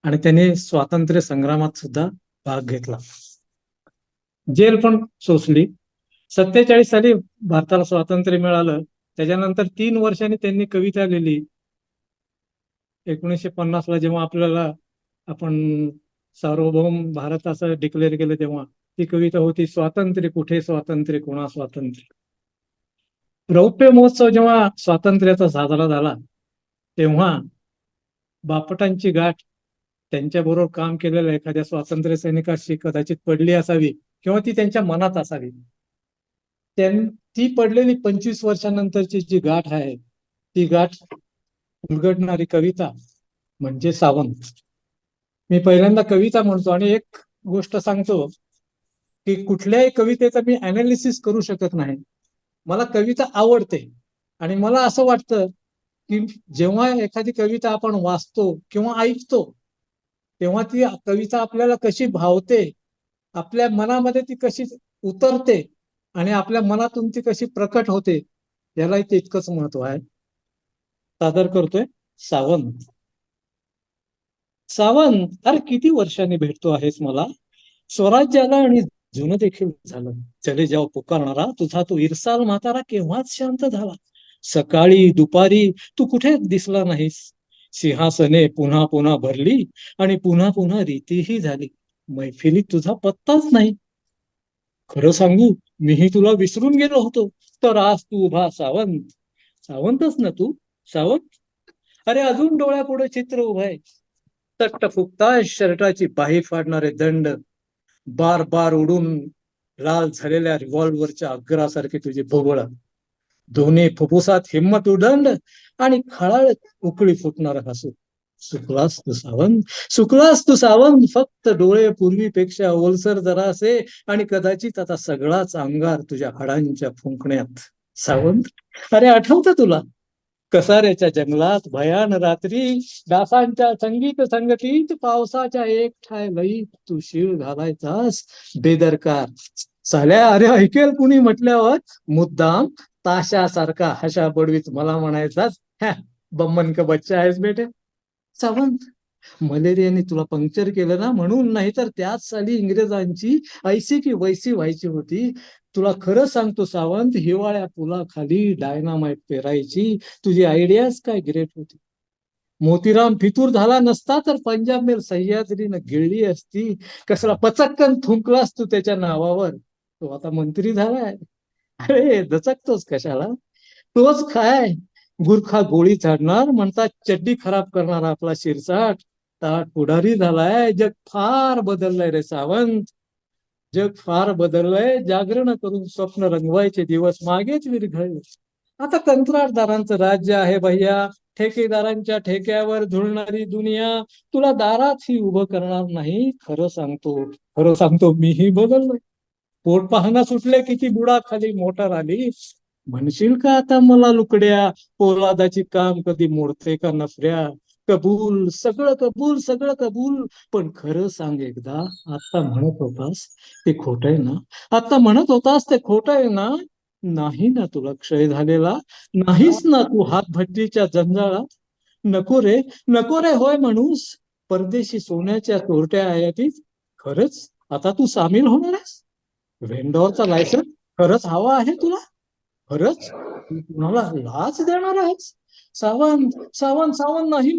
आणि त्यांनी स्वातंत्र्य संग्रामात सुद्धा भाग घेतला. जेल पण सोसली. 47 साली भारताला स्वातंत्र्य मिळालं. त्याच्यानंतर 3 वर्षांनी त्यांनी कविता लिहिली. 1950 ला जेव्हा आपल्याला आपण सार्वभौम भारत असं डिक्लेअर केलं, तेव्हा ती कविता होती, स्वातंत्र्य कुठे स्वातंत्र्य कोणा स्वातंत्र्य. रौप्य महोत्सव जेव्हा स्वातंत्र्याचा साजरा झाला, तेव्हा बापटांची गाठ त्यांच्याबरोबर काम केलेल्या एखाद्या स्वातंत्र्य सैनिकाशी कदाचित पडली असावी किंवा ती त्यांच्या मनात असावी. ती पडलेली 25 वर्षानंतरची जी गाठ आहे, ती गाठ उलगडणारी कविता म्हणजे सावंत. मी पहिल्यांदा कविता म्हणतो आणि एक गोष्ट सांगतो की कुठल्याही कवितेचं मी अनालिसिस करू शकत नाही. मला कविता आवडते आणि मला असं वाटतं की जेव्हा एखादी कविता आपण वाचतो किंवा ऐकतो, तेव्हा ती कविता आपल्याला कशी भावते, आपल्या मनामध्ये ती कशी उतरते आणि आपल्या मनातून ती कशी प्रकट होते, यालाही तितकंच महत्व आहे. सादर करतोय सावंत. सावंत, अरे किती वर्षांनी भेटतो आहेस मला, स्वराज्याला आणि जुनं देखील झालं. चले जाऊ पुकारणारा तुझा तो इरसाल म्हातारा केव्हाच शांत झाला. सकाळी दुपारी तू कुठे दिसला नाहीस. सिंहासने पुन्हा पुन्हा भरली आणि पुन्हा पुन्हा रीतीही झाली. मैफिलीत तुझा पत्ताच नाही. खरं सांगू, मीही तुला विसरून गेलो होतो, तर आज तू उभा सावंत. सावंतच ना तू, सावंत. अरे अजून डोळ्यापुढे चित्र उभं आहे. तट्ट फुकता शर्टाची बाही फाडणारे दंड, बार बार उडून लाल झालेल्या रिव्हॉल्व्हरच्या अग्रासारखे तुझे भोवळ, दोन्ही फुफ्फुसात हिम्मत उदंड आणि खळाळ उकळी फुटणार हसू. सुकलास तू सावंत, सुकलास तू सावंत. फक्त डोळे पूर्वीपेक्षा ओलसर जरासे आणि कदाचित आता सगळाच अंगार तुझ्या हाडांच्या फुंकण्यात. सावंत, अरे आठवतं तुला कसाऱ्याच्या जंगलात भयान रात्री, डासांच्या संगीत संगतीत पावसाच्या एक ठाय लईत तू शिळ घालायचास बेदरकार. साल्या, अरे ऐकेल कुणी म्हटल्यावर मुद्दाम ताशासारखा हशा बडवीत मला म्हणायचास, बम्मन का बच्चा आहेस बेटे. सावंत, मलेरियाने तुला पंक्चर केलं ना म्हणून, नाही तर त्याच साली इंग्रजांची ऐसी की वैसी व्हायची होती. तुला खरं सांगतो सावंत, हिवाळ्या पुलाखाली डायनामाइट पेरायची तुझी आयडियाच काय ग्रेट होती. मोतीराम फितूर झाला नसता तर पंजाब मेल सह्याद्रीनं गिळली असती. कसला पचक्कन थुंकलास तू त्याच्या नावावर. तो आता मंत्री झालाय. अरे दचकतोस कशाला, तोच काय गुरखा गोळी झाडणार म्हणतात, चड्डी खराब करणारा आपला शिरसाट ताट पुढारी झालाय. जग फार बदललंय रे सावंत, जग फार बदललंय. जागरण करून स्वप्न रंगवायचे दिवस मागेच विरघळले. आता कंत्राटदारांचं राज्य आहे भैया, ठेकेदारांच्या ठेक्यावर झुलणारी दुनिया तुला दारातही उभं करणार नाही. खरं सांगतो मीही बदललोय. पोट पाहणं सुटले किती बुडाखाली मोटर आली. म्हणशील का आता मला लुकड्या, पोलादाची काम कधी मोडते का नफऱ्या. कबूल, सगळं कबूल, सगळं कबूल. पण खरं सांग एकदा, आता म्हणत होतास ते खोट आहे ना, आता म्हणत होतास ते खोट आहे ना. नाही ना तुला क्षय झालेला, नाहीस ना तू हातभट्टीच्या जंजाळात. नको रे, नको रे होय माणूस, परदेशी सोन्याच्या चोरट्या आयातीत. खरंच आता तू सामील होणार आहेस. व्हेंडॉरचा लायसन्स खरंच हवा आहे तुला. खरंच तू कुणाला लाच देणार आहेस. सावंत सावंत सावंत नाही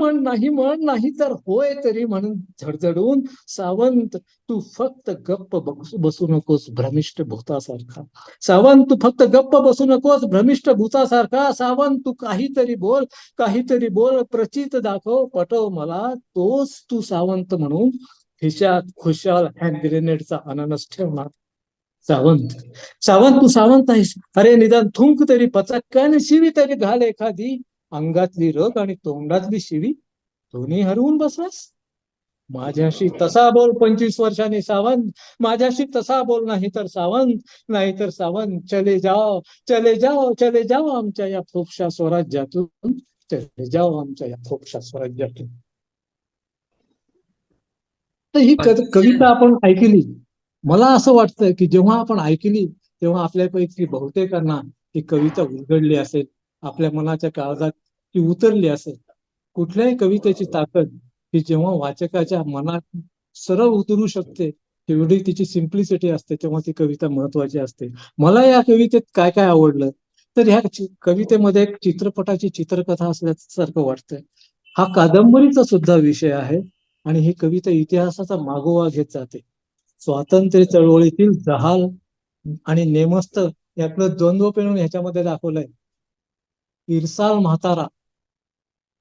म्हण नाही तर होय तरी म्हणून झडझडून, सावंत तू फक्त गप्प बसू नकोस भ्रमिष्ट भूतासारखा. सावंत तू फक्त गप्प बसू नकोस भ्रमिष्ट भूतासारखा. सावंत तू काहीतरी बोल प्रचित दाखव पटव मला. तोच तू सावंत म्हणून खिशात खुशाल हँड ग्रेनेडचा अननस ठेवणार. सावंत सावंत तू सावंत आहेस. अरे निदान थुंक तरी पचक्याने शिवी तरी घाल एखादी. अंगातली रग आणि तोंडातली शिवी दोन्ही हरवून बसलास. माझ्याशी तसा बोल 25 वर्षांनी सावंत. माझ्याशी तसा बोल नाहीतर सावंत चले जाओ आमच्या या फोपशा स्वराज्यातून. चले जाओ आमच्या या फोपशा स्वराज्यातून. तर ही कविता आपण ऐकली. मला असं वाटतं की जेव्हा आपण ऐकली तेव्हा आपल्यापैकी बहुतेकांना ही कविता उलगडली असेल, आपल्या मनाच्या काळजात ती उतरली असेल. कुठल्याही कवितेची ताकद ही जेव्हा वाचकाच्या मनात सरळ उतरू शकते, तेवढी तिची सिम्प्लिसिटी असते, तेव्हा ती कविता महत्वाची असते. मला या कवितेत काय काय आवडलं तर ह्या कवितेमध्ये एक चित्रपटाची चित्रकथा असल्यासारखं वाटतंय. हा कादंबरीचा सुद्धा विषय आहे आणि ही कविता इतिहासाचा मागोवा घेत जाते. स्वातंत्र्य चळवळीतील जहाल आणि नेमस्त यातलं द्वंद्व पेरून ह्याच्यामध्ये दाखवलंय. इरसाल म्हातारा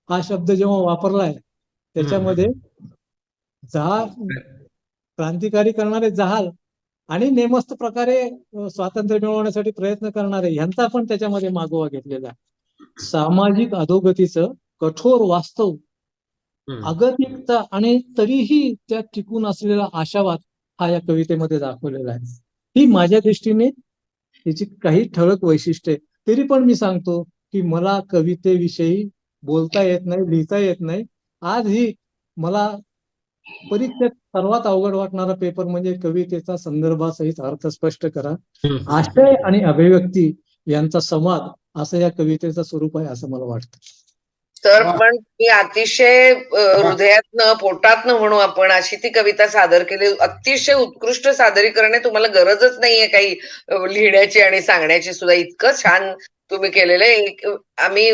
हा शब्द जेव्हा वापरलाय त्याच्यामध्ये जहाल, क्रांतिकारी करणारे जहाल आणि नेमस्त प्रकारे स्वातंत्र्य मिळवण्यासाठी प्रयत्न करणारे यांचा पण त्याच्यामध्ये मागोवा घेतलेला आहे. सामाजिक अधोगतीचं कठोर वास्तव, अगतिकता आणि तरीही त्यात टिकून असलेला आशावाद हा या कवितेमध्ये दाखवलेला आहे. ही माझ्या दृष्टीने त्याची काही ठळक वैशिष्ट्ये. तरी पण मी सांगतो की मला कवितेविषयी बोलता येत नाही, लिहिता येत नाही. आज ही मला परीक्षेत सर्वात अवघड वाटणारा पेपर म्हणजे कवितेचा संदर्भासहित अर्थ स्पष्ट करा. आशय आणि अभिव्यक्ती यांचा संवाद असं या कवितेचं स्वरूप आहे असं मला वाटतं. तर पण मी अतिशय हृदयातनं पोटातनं म्हणू आपण अशी ती कविता सादर केली. अतिशय उत्कृष्ट सादरीकरण आहे. तुम्हाला गरजच नाहीये काही लिहिण्याची आणि सांगण्याची सुद्धा. इतकं छान तुम्ही केलेलं आहे. आम्ही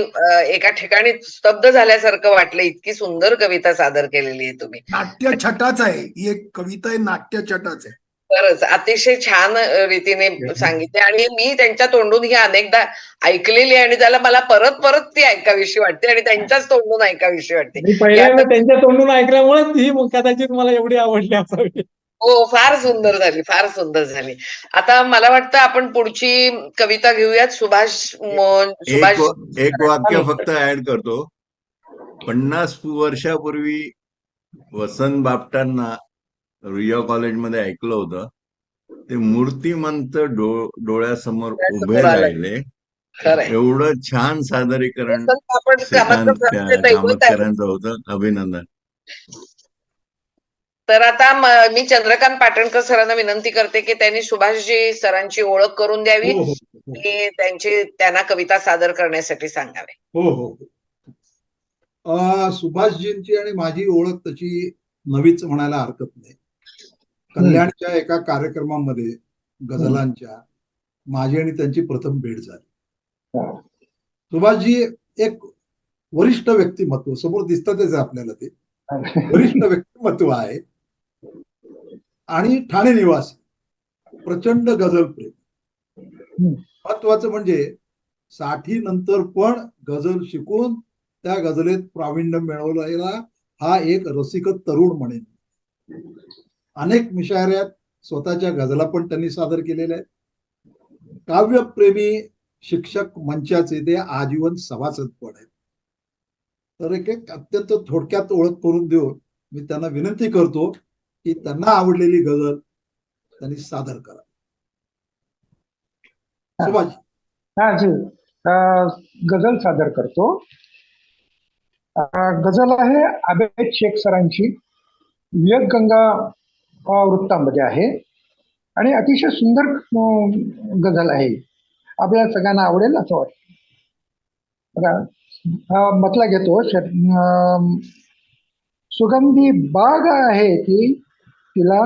एका ठिकाणी स्तब्ध झाल्यासारखं वाटलं. इतकी सुंदर कविता सादर केलेली आहे तुम्ही. नाट्य छटाच आहे ही एक कविता आहे, नाट्य छटाच आहे. खरंच अतिशय छान रीतीने सांगितले आणि मी त्यांच्या तोंडून ही अनेकदा ऐकलेली आणि त्याला मला परत परत ती ऐकावीशी वाटते आणि त्यांच्याच तोंडून ऐकावीशी वाटते. पहिल्यांदा त्यांच्या तोंडून ऐकल्यामुळे ही कदाचित मला एवढी आवडली असावी. हो, फार सुंदर झाली, फार सुंदर झाली. आता मला वाटतं आपण पुढची कविता घेऊयात. सुभाष एक वाक्य फक्त ऍड करतो. 50 वर्षापूर्वी वसंत बापटांना रुईया कॉलेजमध्ये ऐकलं होतं. ते मूर्तिमंत डोळ्यासमोर उभे राहिले. एवढं छान सादरीकरण कामतकरांचं होतं. अभिनंदन. तर आता मी चंद्रकांत पाटणकर सरांना विनंती करते की त्यांनी सुभाषजी सरांची ओळख करून द्यावी आणि त्यांना कविता सादर करण्यासाठी सांगावे. हो. सुभाषजींची आणि माझी ओळख तशी नवीच म्हणायला हरकत नाही. कल्याणच्या एका कार्यक्रमामध्ये गझलांच्या माझी आणि त्यांची प्रथम भेट झाली. सुभाषजी एक वरिष्ठ व्यक्तिमत्व, समोर दिसतातच आपल्याला, ते वरिष्ठ व्यक्तिमत्व आहे आणि ठाणे निवासी, प्रचंड गझल प्रेम. महत्वाचं म्हणजे 60 नंतर पण गझल शिकून त्या गझलेत प्रावीण्य मिळवलेला हा एक रसिक तरुण म्हणेन. अनेक मुशायऱ्यात स्वतःच्या गझला पण त्यांनी सादर केलेल्या आहेत. काव्यप्रेमी शिक्षक मंचाचे ते आजीवन सभासद पण आहेत. तर एक अत्यंत थोडक्यात ओळख करून देऊन मी त्यांना विनंती करतो की त्यांना आवडलेली गझल त्यांनी सादर करा. सुभाष. हा जी, गझल सादर करतो. गझल आहे आबेद शेख सरांची, विवेकगंगा वृत्तामध्ये आहे आणि अतिशय सुंदर गझल आहे. आपल्याला सगळ्यांना आवडेल असं वाटतं. मतला घेतो. सुगंधी बाग आहे ती तिला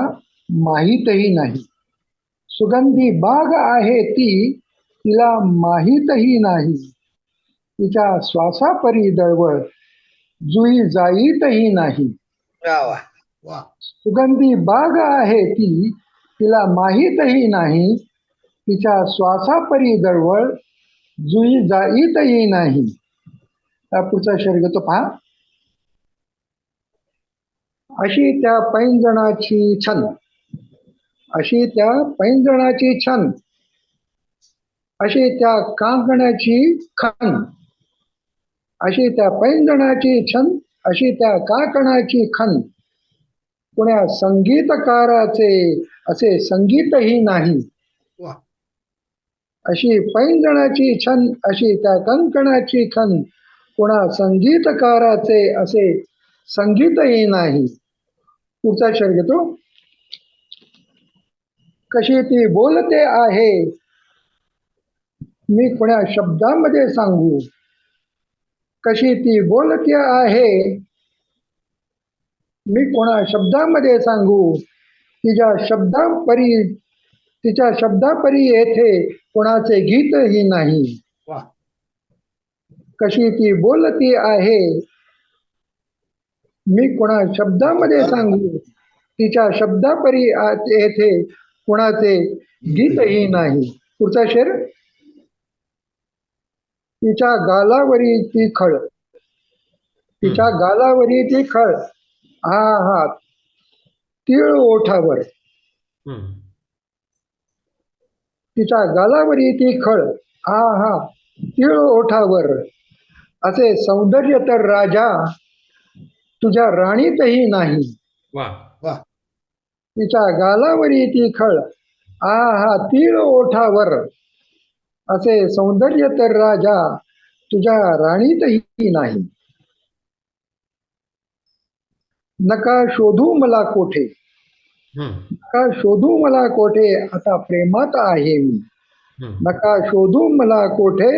माहीतही नाही. सुगंधी बाग आहे ती तिला माहीतही नाही. तिच्या श्वासापरी दळवळ जुई जाईतही नाही. वा. सुगंधी बाग आहे ती तिला माहीतही नाही. तिच्या श्वासापरी दळवळ जुई जाईतही नाही. पुढचा शेर घेतो पहा. अशी त्या पैंजणाची छन, अशी त्या पैंजणाची छन, अशी त्या कांकणाची खन, अशी त्या पैंजणाची छन, अशी त्या काकणाची खन, कुण्या संगीतकाराचे असे संगीतही नाही. अशी पैंजणाची छन, अशी त्या कंकणाची खन, कुणा संगीतकाराचे असे संगीतही नाही. पुढचा शेर घेतो. कशी ती बोलते आहे मी कोण्या शब्दामध्ये सांगू. कशी ती बोलते आहे मी कोणा शब्दामध्ये सांगू. तिच्या शब्दापरी येथे कोणाचे गीतही नाही. कशी ती बोलती आहे मी कोणा शब्दामध्ये सांगू. तिच्या शब्दापरी येथे कोणाचे गीतही नाही. पुढचा शेर. तिच्या गालावरी ती खळ, तिच्या गालावरी ती खळ, हा हा तीळ ओठावर. तिच्या गालावरी ती खळ, हा हा तीळ ओठावर, असे सौंदर्य तर राजा तुझ्या राणीतही नाही. तिच्या गालावरी ती खळ, हा हा तीळ ओठावर, असे सौंदर्य तर राजा तुझ्या राणीतही नाही. नका शोधू मला कोठे, नका शोधू मला कोठे, आता प्रेमात आहे मी. नका शोधू मला कोठे,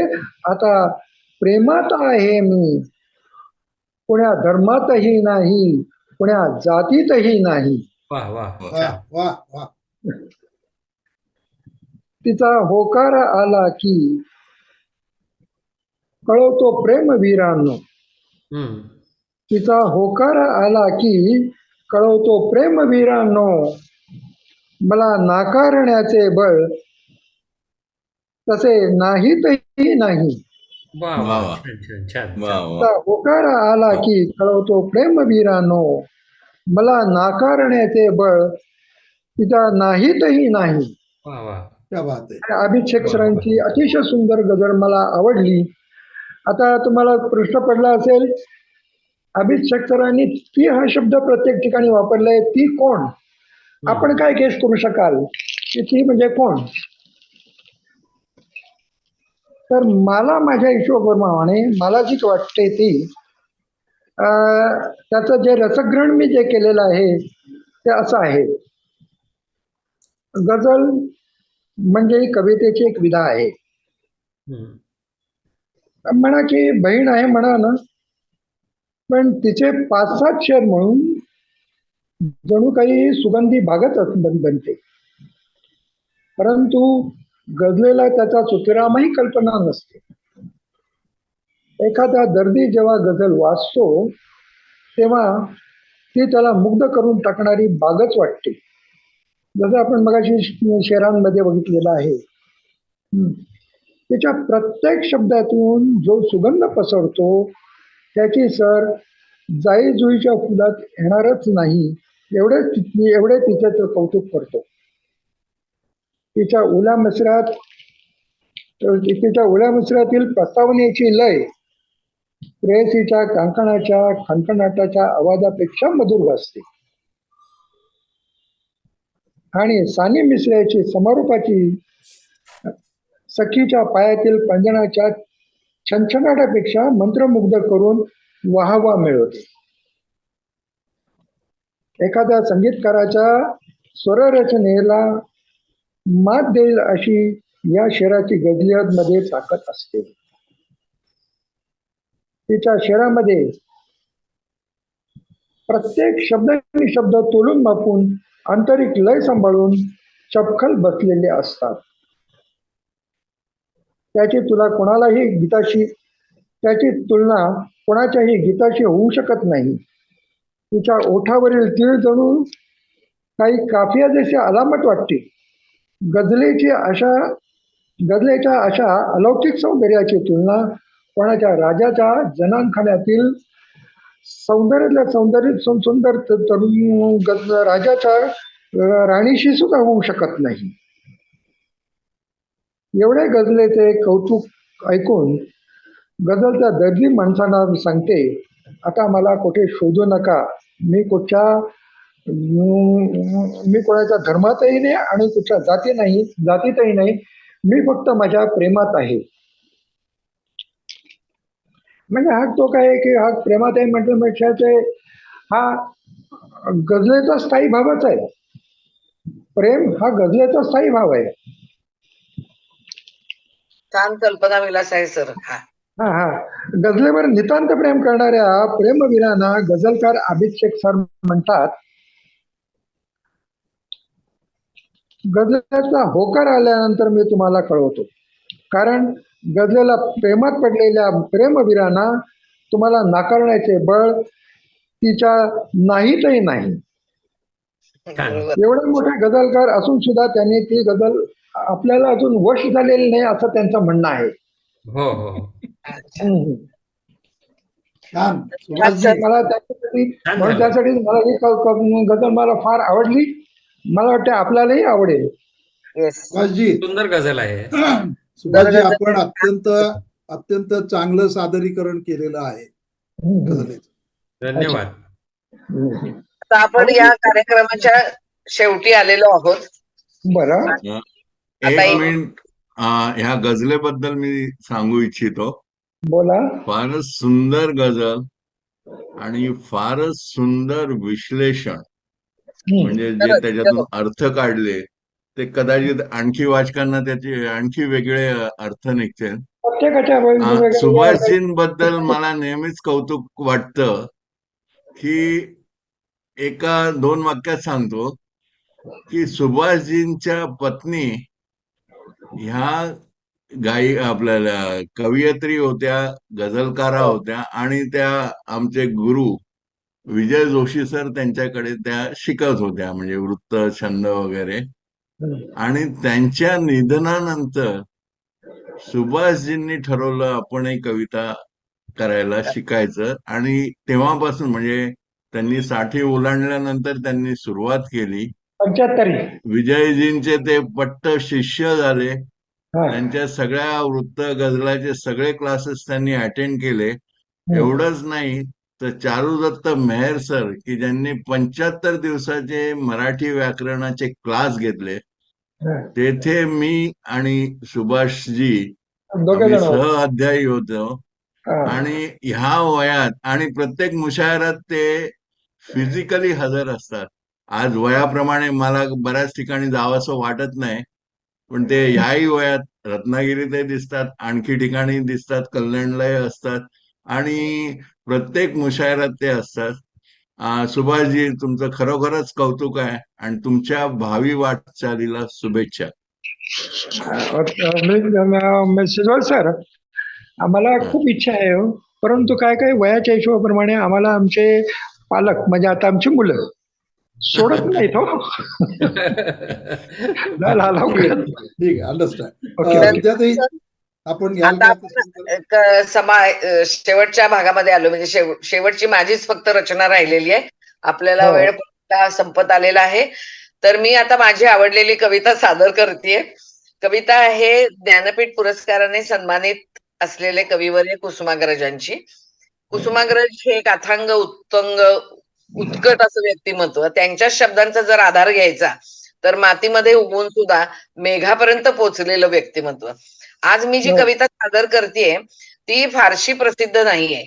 आता प्रेमात आहे मी. कुण्या धर्मातही नाही, कुण्या जातीतही नाही. तिचा होकार आला की कळवतो प्रेमवीरांनो. तिचा होकार आला की कळवतो प्रेमवीरांनो. मला नाकारण्याचे बळ तसे नाहीतही नाही. तिचा होकार आला की कळवतो प्रेमवीरांनो. मला नाकारण्याचे बळ तिचा नाहीतही नाही. अभिषेक सरांची अतिशय सुंदर गझल मला आवडली. आता तुम्हाला प्रश्न पडला असेल, अभिषेक सरांनी ती हा शब्द प्रत्येक ठिकाणी वापरलाय, ती कोण? आपण काय गेस करू शकाल की ती म्हणजे कोण? तर मला माझ्या हिशोबाप्रमाणे मला जी वाटते ती त्याचं जे रसग्रहण मी जे केलेलं आहे ते असं आहे. गझल म्हणजे कवितेची एक विधा आहे. म्हणा की बहीण आहे म्हणा ना, पण तिचे 5-7 शेर म्हणून जणू काही सुगंधी बागच बनते. परंतु गझलेला त्याचा सुतरामही कल्पना नसते. एखादा दर्दी जेव्हा गझल वाचतो तेव्हा ती त्याला मुग्ध करून टाकणारी बागच वाटते. जसं आपण मगाशी शेरांमध्ये बघितलेलं आहे. त्याच्या प्रत्येक शब्दातून जो सुगंध पसरतो त्याची सर जाई जुईच्या फुलात येणारच नाही, एवढे तिचे तर कौतुक करतो. तिच्या उल्या मिसऱ्यातील प्रस्तावनेची लय प्रेयसीच्या कांकणाच्या खणखणाटाच्या आवाजापेक्षा मधुर वाजते. आणि सानी मिसऱ्याची समारोपाची सखीच्या पायातील पंजनाच्या छनछनाटापेक्षा मंत्रमुग्ध करून वाहवा मिळवते. एखाद्या संगीतकाराच्या स्वररचनेला मात देईल अशी या शेराची गझलियतमध्ये ताकद असते. तिच्या शेरामध्ये प्रत्येक शब्द आणि शब्द तोलून मापून आंतरिक लय सांभाळून चपखल बसलेले असतात. त्याची तुला कोणालाही गीताशी त्याची तुलना कोणाच्याही गीताशी होऊ शकत नाही. तिच्या ओठावरील तीळ जणू काही काफिया जशी अलामत वाटते. गझलेच्या अशा अलौकिक सौंदर्याची तुलना कोणाच्या राजाच्या जनानखान्यातील सौंदर्यातल्या सुंदर तरुण राजाच्या राणीशी सुद्धा होऊ शकत नाही. एवढे गझलेचे कौतुक ऐकून गझलच्या दर्दी माणसांना सांगते, आता मला कुठे शोधू नका. मी कोणाच्या धर्मातही नाही आणि कुठच्या जातीतही नाही. मी फक्त माझ्या प्रेमात आहे. म्हणजे हा तो काय की हा प्रेमात आहे म्हटल्यापेक्षा हा गझलेचा स्थायी भावच आहे. प्रेम हा गझलेचा स्थायी भाव आहे. छान कल्पना विलास आहे सर. हा गझलेवर नितांत प्रेम करणाऱ्या प्रेमवीरांना गझलकार आबिद शेख सर म्हणतात, गझलेचा होकार आल्यानंतर मी तुम्हाला कळवतो. कारण गझलेला प्रेमात पडलेल्या प्रेमवीरांना तुम्हाला नाकारण्याचे बळ तिच्या नाहीतही नाही. एवढे मोठे गझलकार असून सुद्धा त्यांनी ती गझल आपल्याला अजून वश झालेली नाही असं त्यांचं म्हणणं आहे. हो हो. मला त्यासाठी मला ही गझल मला फार आवडली. मला वाटतं आपल्यालाही आवडेल. सुंदर गझल आहे. सुभाषजी, आपण अत्यंत चांगलं सादरीकरण केलेलं आहे गझलेचं. धन्यवाद. आता आपण या कार्यक्रमाच्या शेवटी आलेलो आहोत. बरं, एक मिनिट, ह्या गझलेबद्दल मी सांगू इच्छितो. बोला. फारच सुंदर गझल आणि फारच सुंदर विश्लेषण. म्हणजे जे त्याच्यातून अर्थ काढले ते कदाचित आणखी वाचकांना त्याचे आणखी वेगळे अर्थ निघतील. सुभाषजींबद्दल मला नेहमीच कौतुक वाटतं की एका 2 वाक्यात सांगतो की सुभाषजींच्या पत्नी ह्या आपल्याला कवयित्री होत्या, गझलकारा होत्या आणि त्या आमचे गुरु विजय जोशी सर त्यांच्याकडे त्या शिकत होत्या, म्हणजे वृत्त छंद वगैरे. आणि त्यांच्या निधनानंतर सुभाषजींनी ठरवलं आपणही कविता करायला शिकायचं. आणि तेव्हापासून म्हणजे त्यांनी 60 ओलांडल्यानंतर त्यांनी सुरुवात केली. 75 विजयजींचे ते पट्ट शिष्य झाले. त्यांच्या सगळ्या वृत्त गझलाचे सगळे क्लासेस त्यांनी अटेंड केले. एवढंच नाही तर चारुदत्त मेहर सर की ज्यांनी 75 दिवसाचे मराठी व्याकरणाचे क्लास घेतले, तेथे मी आणि सुभाषजी सहअध्यायी होतो. आणि ह्या वयात आणि प्रत्येक मुशायरात ते फिजिकली हजर असतात. आज वयाप्रमाणे मला बऱ्याच ठिकाणी जावंसं वाटत नाही, पण ते ह्याही वयात रत्नागिरीतही दिसतात, आणखी ठिकाणी दिसतात, कल्याणलाही असतात आणि प्रत्येक मुशायरात ते असतात. सुभाषजी, तुमचं खरोखरच कौतुक आहे आणि तुमच्या भावी वाटचालीला शुभेच्छा. शिजवाल सर, आम्हाला खूप इच्छा आहे, परंतु काय वयाच्या हिशोबाप्रमाणे आम्हाला आमचे पालक म्हणजे आता आमची मुलं सोडत नाहीत. हो ठीक आहे, अंडरस्टँड. आपण शेवटच्या भागामध्ये आलो, म्हणजे शेवटची माझीच फक्त रचना राहिलेली आहे. आपल्याला वेळ संपत आलेला आहे, तर मी आता माझी आवडलेली कविता सादर करतेय. कविता आहे ज्ञानपीठ पुरस्काराने सन्मानित असलेले कविवर्य कुसुमाग्रजांची. कुसुमाग्रज हे एक अथांग उत्कट असं व्यक्तिमत्व. त्यांच्या शब्दांचा जर आधार घ्यायचा तर मातीमध्ये उगवून सुद्धा मेघापर्यंत पोहोचलेलं व्यक्तिमत्व. आज मी जी कविता सादर करतेय ती फारशी प्रसिद्ध नाहीये,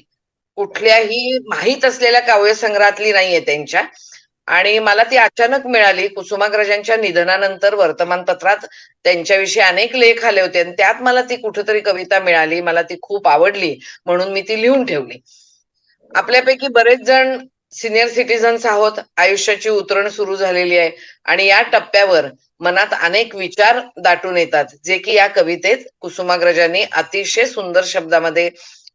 कुठल्याही माहीत असलेल्या काव्यसंग्रहातली नाहीये त्यांच्या. आणि मला ती अचानक मिळाली. कुसुमाग्रजांच्या निधनानंतर वर्तमानपत्रात त्यांच्याविषयी अनेक लेख आले होते आणि त्यात मला ती कुठेतरी कविता मिळाली. मला ती खूप आवडली म्हणून मी ती लिहून ठेवली. आपल्यापैकी बरेच जण सिनियर सिटीजन्स आहोत. आयुष्याची उतरण सुरू झालेली आहे आणि या टप्प्यावर मनात अनेक विचार दाटून येतात, जे की या कवितेत कुसुमाग्रजांनी अतिशय सुंदर शब्दामध्ये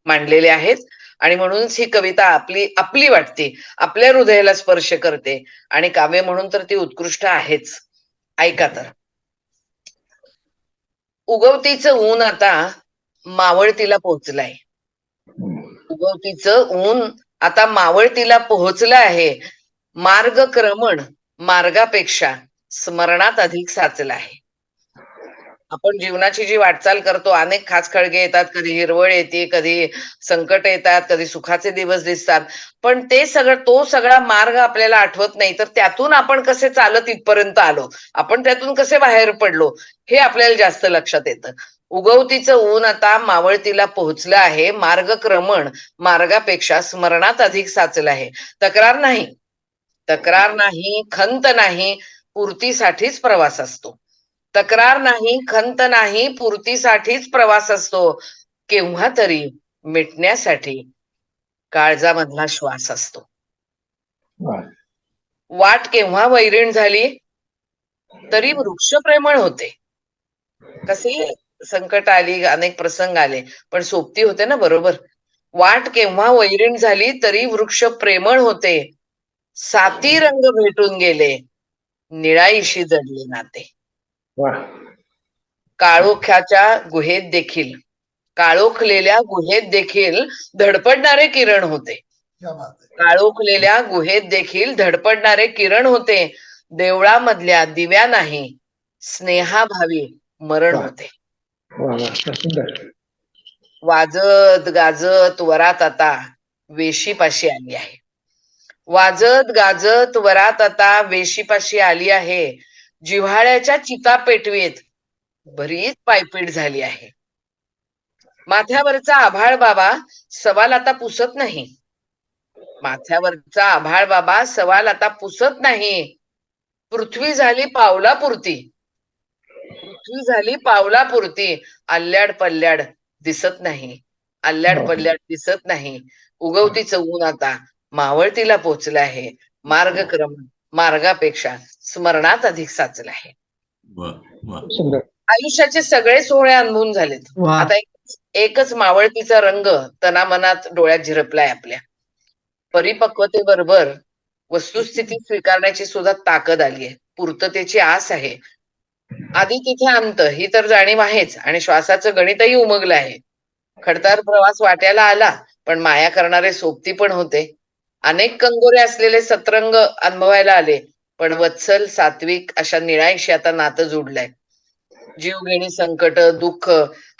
मांडलेले आहेत आणि म्हणूनच ही कविता आपली वाटते, आपल्या हृदयाला स्पर्श करते आणि काव्य म्हणून तर ती उत्कृष्ट आहेच. ऐका तर. उगवतीचं ऊन आता मावळतीला पोहोचलंय. उगवतीचं ऊन आता मावळतीला पोहोचलं आहे. मार्गक्रमण मार्गापेक्षा स्मरणात अधिक साचलं आहे. आपण जीवनाची जी वाटचाल करतो, अनेक खाचखळगे येतात, कधी हिरवळ येते, कधी संकट येतात, कधी सुखाचे दिवस दिसतात, पण तो सगळा मार्ग आपल्याला आठवत नाही. तर त्यातून आपण कसे चालत इथपर्यंत आलो, आपण त्यातून कसे बाहेर पडलो, हे आपल्याला जास्त लक्षात येतं. उगवतीचं ऊन आता मावळतीला पोहोचलं आहे. मार्गक्रमण मार्गापेक्षा स्मरणात अधिक साचलं आहे. तक्रार नाही, खंत नाही, पूर्तीसाठीच प्रवास असतो. तक्रार नाही, खंत नाही, पूर्तीसाठीच प्रवास असतो. केव्हा तरी मिटण्यासाठी काळजामधला श्वास असतो. वाट केव्हा वैरीण झाली तरी वृक्ष प्रेमळ होते. कसे संकट आली, अनेक प्रसंग आले, पण सोबती होते ना बरोबर. वाट केव्हा वैरीण झाली तरी वृक्ष प्रेमळ होते. साती रंग भेटून गेले, निळाईशी जडले नाते. काळोखलेल्या गुहेत देखील धडपडणारे किरण होते. काळोखलेल्या गुहेत देखील धडपडणारे किरण होते. देवळामधल्या दिव्या नाही, स्नेहाभावी मरण होते. वाजत गाजत वरात आता वेशीपाशी आली आहे. वाजत गाजत वरात आता वेशीपाशी आली आहे. जिव्हाळ्याच्या चिता पेटवीत बरीच पायपीट झाली आहे. माथ्यावरचा आभाळ बाबा सवाल आता पुसत नाही. माथ्यावरचा आभाळ बाबा सवाल आता पुसत नाही. पृथ्वी झाली पावलापुरती. पृथ्वी झाली पावलापुरती. अल्ल्याड पल्ल्याड दिसत नाही. अल्ल्याड पल्ल्याड दिसत नाही. उगवतीचं ऊन आता मावळतीला पोचलं आहे. मार्गापेक्षा स्मरणात अधिक साचलं आहे. आयुष्याचे सगळे सोहळे अनुभवून झालेत. आता एकच मावळतीचा रंग तनामनात डोळ्यात झिरपलाय आपल्या. परिपक्वतेबरोबर वस्तुस्थिती स्वीकारण्याची सुद्धा ताकद आली आहे. पूर्ततेची आस आहे. आधी तिथे अंत ही तर जाणीव आहेच आणि श्वासाचं गणितही उमगलं आहे. खडतर प्रवास वाट्याला आला, पण माया करणारे सोबती पण होते. अनेक कंगोरे असलेले सतरंग अनुभवायला आले, पण वत्सल सात्विक अशा निळाईशी आता नातं जुडलंय. जीवघेणी संकट दुःख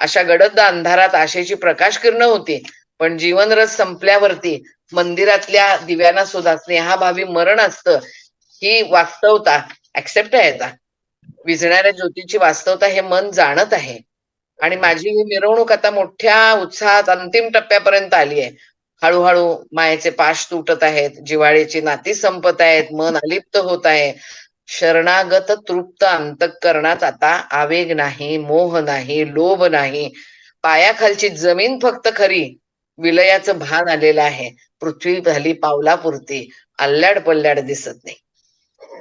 अशा गडद अंधारात आशेची प्रकाश किरण होती, पण जीवनरस संपल्यावरती मंदिरातल्या दिव्यांना सुद्धा स्नेहाभावी मरण असतं. ही वास्तवता ऍक्सेप्ट आहे आता. विझणाऱ्या ज्योतीची वास्तवता हे मन जाणत आहे आणि माझी ही मिरवणूक आता मोठ्या उत्साहात अंतिम टप्प्यापर्यंत आली आहे. हळूहळू मायेचे पाश तुटत आहेत, जिव्हाळ्याची नाती संपत आहेत, मन अलिप्त होत आहे. शरणागत तृप्त अंतःकरणात आता आवेग नाही, मोह नाही, लोभ नाही. पायाखालची जमीन फक्त खरी, विलयाचं भान आलेलं आहे. पृथ्वी झाली पावलापुरती, अल्ल्याड पल्ल्याड दिसत नाही.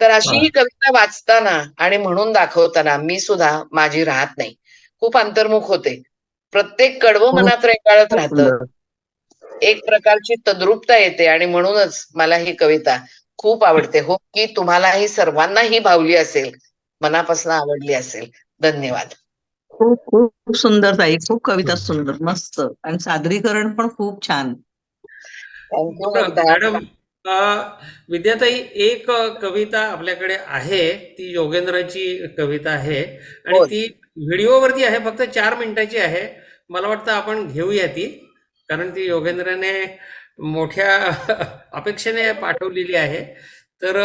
तर अशी ही कविता वाचताना आणि म्हणून दाखवताना मी सुद्धा माझी राहत नाही. खूप अंतर्मुख होते. प्रत्येक कडवं मनात रेंगाळत राहतं. एक प्रकारची तद्रुपता येते आणि म्हणूनच मला ही कविता खूप आवडते. हो की तुम्हालाही सर्वांनाही भावली असेल, मनापासून आवडली असेल. धन्यवाद. खूप खूप सुंदर ताई, खूप कविता सुंदर, मस्त आणि सादरीकरण पण खूप छान. Thank you madam. विद्याताई, एक कविता आपल्याकडे आहे, ती योगेंद्रची कविता आहे आणि ती व्हिडिओवरती आहे, फक्त 4 मिनिटाची आहे. मला वाटतं आपण घेऊया ती, कारण ती योगेंद्रने मोठ्या अपेक्षेने पाठवलेली आहे. तर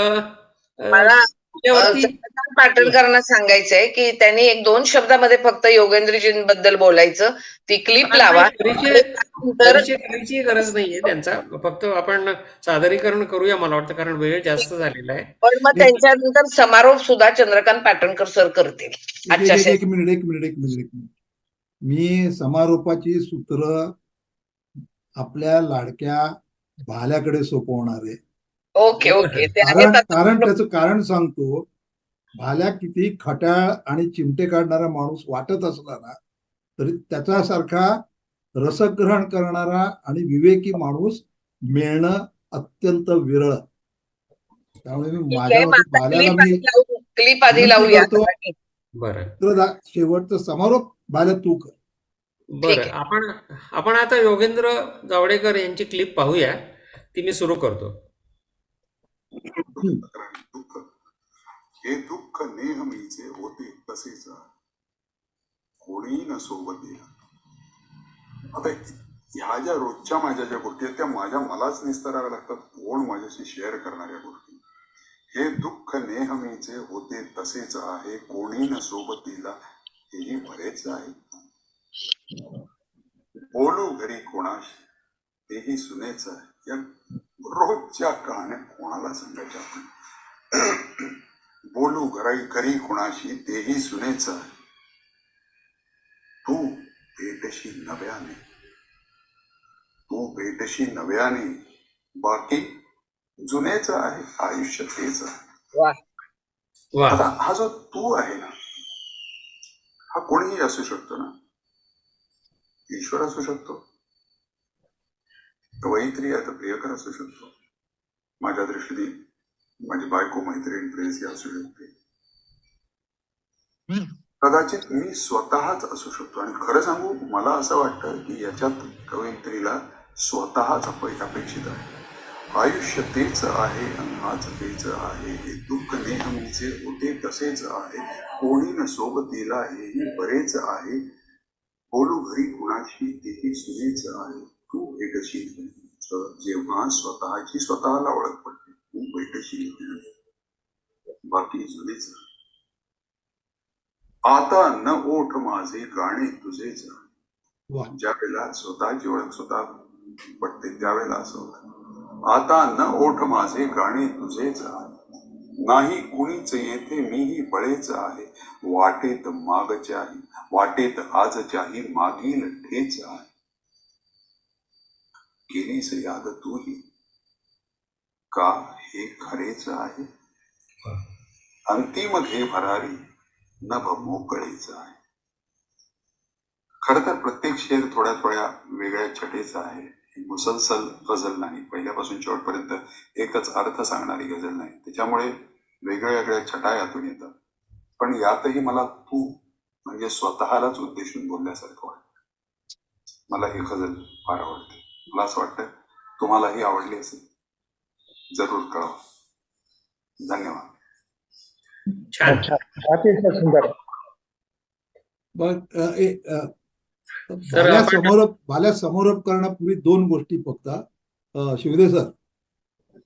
मला चंद्रकांत पाटणकरांना सांगायचंय की त्यांनी 1-2 शब्दामध्ये फक्त योगेंद्रजींबद्दल बोलायचं. ती क्लिप लावा. परिचय करायची गरज नाहीये त्यांचा, फक्त आपण सादरीकरण करूया मला वाटतं, कारण वेळ जास्त झालेला आहे. पण मग त्यांच्यानंतर समारोप सुद्धा चंद्रकांत पाटणकर सर करतील. एक मिनिट. मी समारोपाची सूत्र आपल्या लाडक्या भाल्याकडे सोपवणार आहे. ओके. कारण त्याचं कारण सांगतो. भाल्या किती खट्याळ आणि चिमटे काढणारा माणूस वाटत असला ना, तरी त्याच्यासारखा रसग्रहण करणारा आणि विवेकी माणूस मिळणं अत्यंत विरळ. त्यामुळे मी ठीक आहे, माझ्या बाल्याला मी क्लिप आधी विनंती लावूया. करतो, बरं शेवटचं समारोप बाल्या तू कर. बरं आपण आता योगेंद्र जावडेकर यांची क्लिप पाहूया, ती मी सुरू करतो. हे दुःख नेहमीचे होते तसेच कोणी न सोबत येईल. आता ह्या ज्या रोजच्या माझ्या ज्या गोष्टी आहेत त्या मलाच निस्तराव्या लागतात. कोण माझ्याशी शेअर करणाऱ्या गोष्टी. हे दुःख नेहमीचे होते तसेच आहे कोणी न सोबतीला हेही बरेच आहे. बोलू घरी कोणाशी तेही सुनेच आहे. या रोजच्या कहाण्या कोणाला सांगायच्या आपण. बोलू घरी कोणाशी तेही सुनेच आहे. तू भेटशी नव्याने बाकी जुनेच आहे. आयुष्य तेच आहे. आता हा जो तू आहे ना, हा कोणीही असू शकतो ना. ईश्वर असू शकतो, कवयित्री आता प्रियकर असू शकतो, माझ्या दृष्टीने माझी बायको मैत्रीण प्रेयसी असू शकते, कदाचित मी स्वतःच असू शकतो. आणि खरं सांगू, मला असं वाटतं की याच्यात कवयित्रीला स्वतःच अपेक्षित आहे. आयुष्य तेच आहे आणि हाच तेच आहे. हे दुःख नेहमीचे होते तसेच आहे कोणी न सोबतीला हेही बरेच आहे. बोलू घरी कुणाशी तेही सुनेच आहे. तू भेटशील जेव्हा स्वतःची स्वतःला ओळख पडते. तू भेटशील बाकी जुनेच. आता न ओठ माझे गाणे तुझेच. ज्या वेळेला स्वतःची ओळख स्वतः पडते त्यावेळेला असं होतं. आता न ओठ माझे गाणे तुझेच आहे. नाही कुणीच येथे मीही बळेच आहे. वाटेत मागच्याही वाटेत आजच्याही मागील ठेच आहे. केलीस याद तूही का हे खरेच आहे. अंतिम घे भरारी नभ मोकळेच आहे. खर तर प्रत्येक शेर थोड्या थोड्या वेगळ्या छटेचा आहे. मुसलसल गझल नाही, पहिल्यापासून शेवटपर्यंत एकच अर्थ सांगणारी गझल नाही. त्याच्यामुळे वेगळ्या वेगळ्या छटा यातून येतात. पण यातही मला तू म्हणजे स्वतःलाच उद्देशून बोलण्यासारखं वाटतं. मला ही गझल फार आवडते. मला असं वाटतं तुम्हालाही आवडली असेल. जरूर कळवा. धन्यवाद. अतिशय सुंदर. बाल्या समोरप करण्यापूर्वी दोन गोष्टी फक्त. शिवदे सर,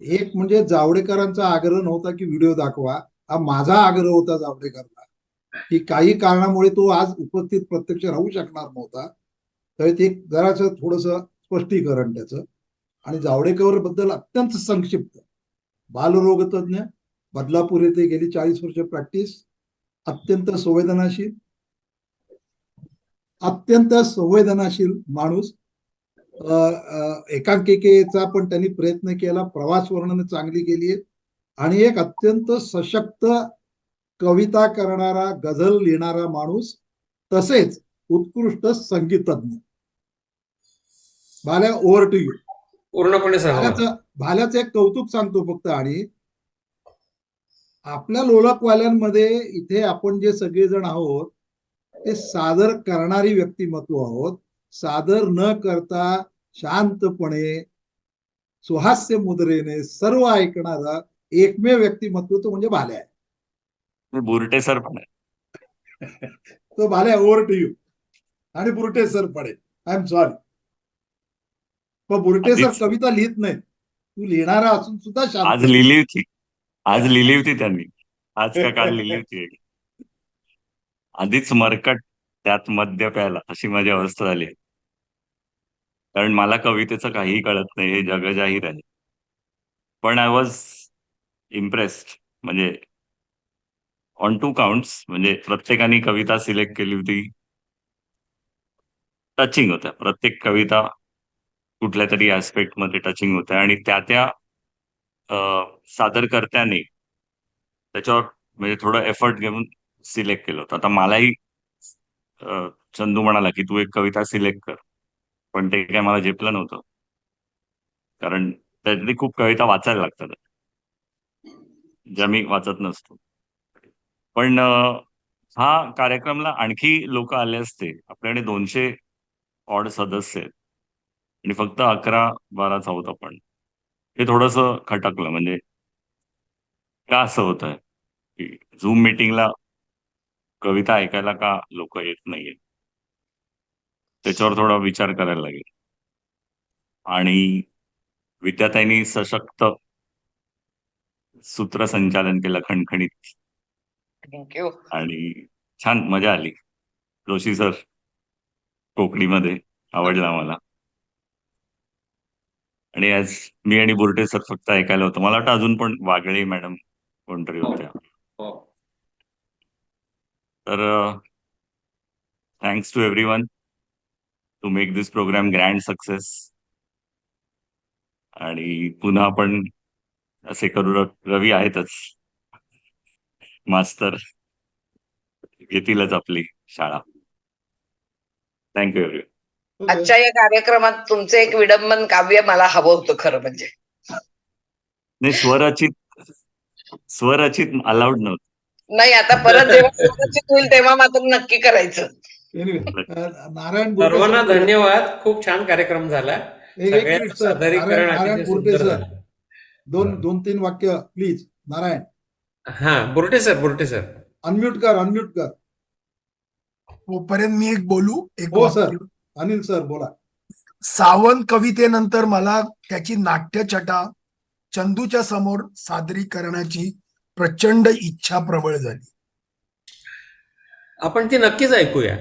एक म्हणजे जावडेकरांचा आग्रह नव्हता की व्हिडिओ दाखवा. हा माझा आग्रह होता जावडेकरला की काही कारणामुळे तो आज उपस्थित प्रत्यक्ष राहू शकणार नव्हता, तर ते जरासं थोडस स्पष्टीकरण त्याचं. आणि जावडेकर बद्दल अत्यंत संक्षिप्त. बालरोगतज्ञ, बदलापूर येथे गेली 40 वर्ष प्रॅक्टिस, अत्यंत संवेदनाशील माणूस. एकांकिकेचा पण त्यांनी प्रयत्न केला. प्रवास वर्णन चांगली केली आहे. आणि एक अत्यंत सशक्त कविता करणारा, गझल लिहिणारा माणूस, तसेच उत्कृष्ट संगीतज्ञ. Bhalya, over to you. पूर्णपणे भाल्याचं एक कौतुक सांगतो फक्त. आणि आपल्या लोलकवाल्यांमध्ये इथे आपण जे सगळेजण आहोत ते सादर करणारी व्यक्तिमत्व आहोत. सादर न करता शांतपणे सुहास्य मुद्रेने सर्व ऐकणारा एकमेव व्यक्तिमत्व तो म्हणजे भाल्या आहे. बुरटे सर पण आहे. तो भाल्या, ओव्हर टू यू. आणि बुरटे सर पण आहे. आय एम सॉरी, पण बुरटे सर कविता लिहित नाही. तू लिहिणारा असून सुद्धा शांत. आज लिहिली होती त्यांनी. आज का काल लिहिली होती. आधीच मरकट त्यात मद्य प्यायला अशी माझी अवस्था झाली. कारण मला कवितेचं काहीही कळत नाही, हे जगजाहीर आहे. पण आय वॉज इम्प्रेस्ड. म्हणजे ऑन टू काउंट्स. म्हणजे प्रत्येकाने कविता सिलेक्ट केली होती, टचिंग होत्या. प्रत्येक कविता कुठल्या तरी ऍस्पेक्ट मध्ये टचिंग होत्या. आणि त्या सादरकर्त्याने त्याच्यावर म्हणजे थोडं एफर्ट घेऊन सिलेक्ट केलं होतं. आता मलाही चंदू म्हणाला की तू एक कविता सिलेक्ट कर. पण ते काय मला झेपलं नव्हतं, कारण त्यातली खूप कविता वाचायला लागतात ज्या मी वाचत नसतो. पण हा कार्यक्रमला आणखी लोक आले असते. आपल्याकडे 200 ऑड सदस्य आहेत आणि फक्त 11-12 आहोत आपण. हे थोडस खटकलं, म्हणजे का असं होत आहे की झूम मीटिंगला कविता ऐकायला का लोक येत नाहीये, त्याच्यावर थोडा विचार करायला लागेल. आणि विद्याताईंनी सशक्त सूत्रसंचालन केलं, खणखणीत, थँक्यू. आणि छान मजा आली. जोशी सर कोकणीमध्ये आवडला मला. आणि आज मी आणि बुर्टे सर फक्त ऐकायला होतं. मला वाटतं अजून पण वागळे मॅडम कोणतरी होत्या. तर thanks to everyone to make this programme grand success. आणि पुन्हा आपण असे करू. रवी आहेतच, मास्तर घेतीलच आपली शाळा. Thank you everyone. आजच्या या कार्यक्रमात तुमचं एक विडंबन काव्य मला हवं होतं खरं म्हणजे. नाही, स्वरचित अलाउड नव्हतं. नाही, आता परत जेव्हा स्वरचित होईल तेव्हा मात्र नक्की करायचं. नारायण सर्वांना धन्यवाद. खूप छान कार्यक्रम झाला. सगळ्यांचं सादरीकरण नारायण अतिशय बुर्टे सुंदर सर, झालं. 2-3 वाक्य प्लीज. नारायण, हा, बुर्टे सर अनम्यूट कर. तोपर्यंत मी एक बोलू. एक हो सर, वाक्य. अनिल सर बोला. सावंत कवितेनंतर मला त्याची नाट्यछटा चंदूच्या समोर सादरीकरणाची प्रचंड इच्छा प्रबळ झाली. आपण ती नक्कीच ऐकूया.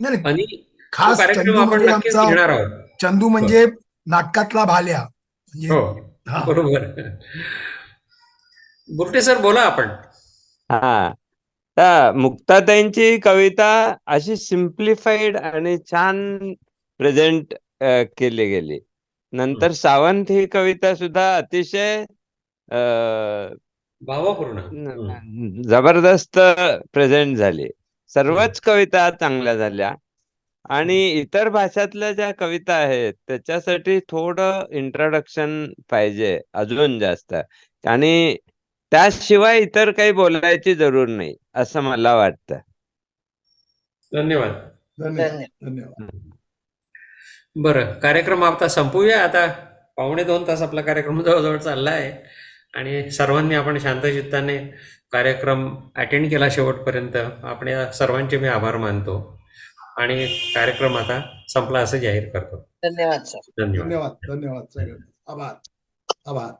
नाही, आणि खास कार्यक्रम चंदू आपण म्हणजे नक्कीच आमचा घेणार आहोत. चंदू म्हणजे नाटकातला भाल्या म्हणजे. हो, हा. बरोबर. बुर्टे सर बोला आपण. हा, तर मुक्ताताईंची कविता अशी सिम्प्लिफाईड आणि छान प्रेझेंट केली गेली. नंतर सावंत ही कविता सुद्धा अतिशय भावपूर्ण, जबरदस्त प्रेझेंट झाली. सर्वच कविता चांगल्या झाल्या. आणि इतर भाषातल्या ज्या कविता आहेत त्याच्यासाठी थोडं इंट्रोडक्शन पाहिजे अजून जास्त. आणि त्याशिवाय इतर काही बोलायची जरूर नाही असं मला वाटतं. धन्यवाद. बरं, कार्यक्रम आता संपूया. आता 1.5-2 तास आपला कार्यक्रम जवळजवळ चालला आहे आणि सर्वांनी आपण शांतचित्ताने कार्यक्रम अटेंड केला शेवटपर्यंत. आपण या सर्वांचे मी आभार मानतो आणि कार्यक्रम आता संपला असं जाहीर करतो. धन्यवाद सर. धन्यवाद. धन्यवाद. आभार.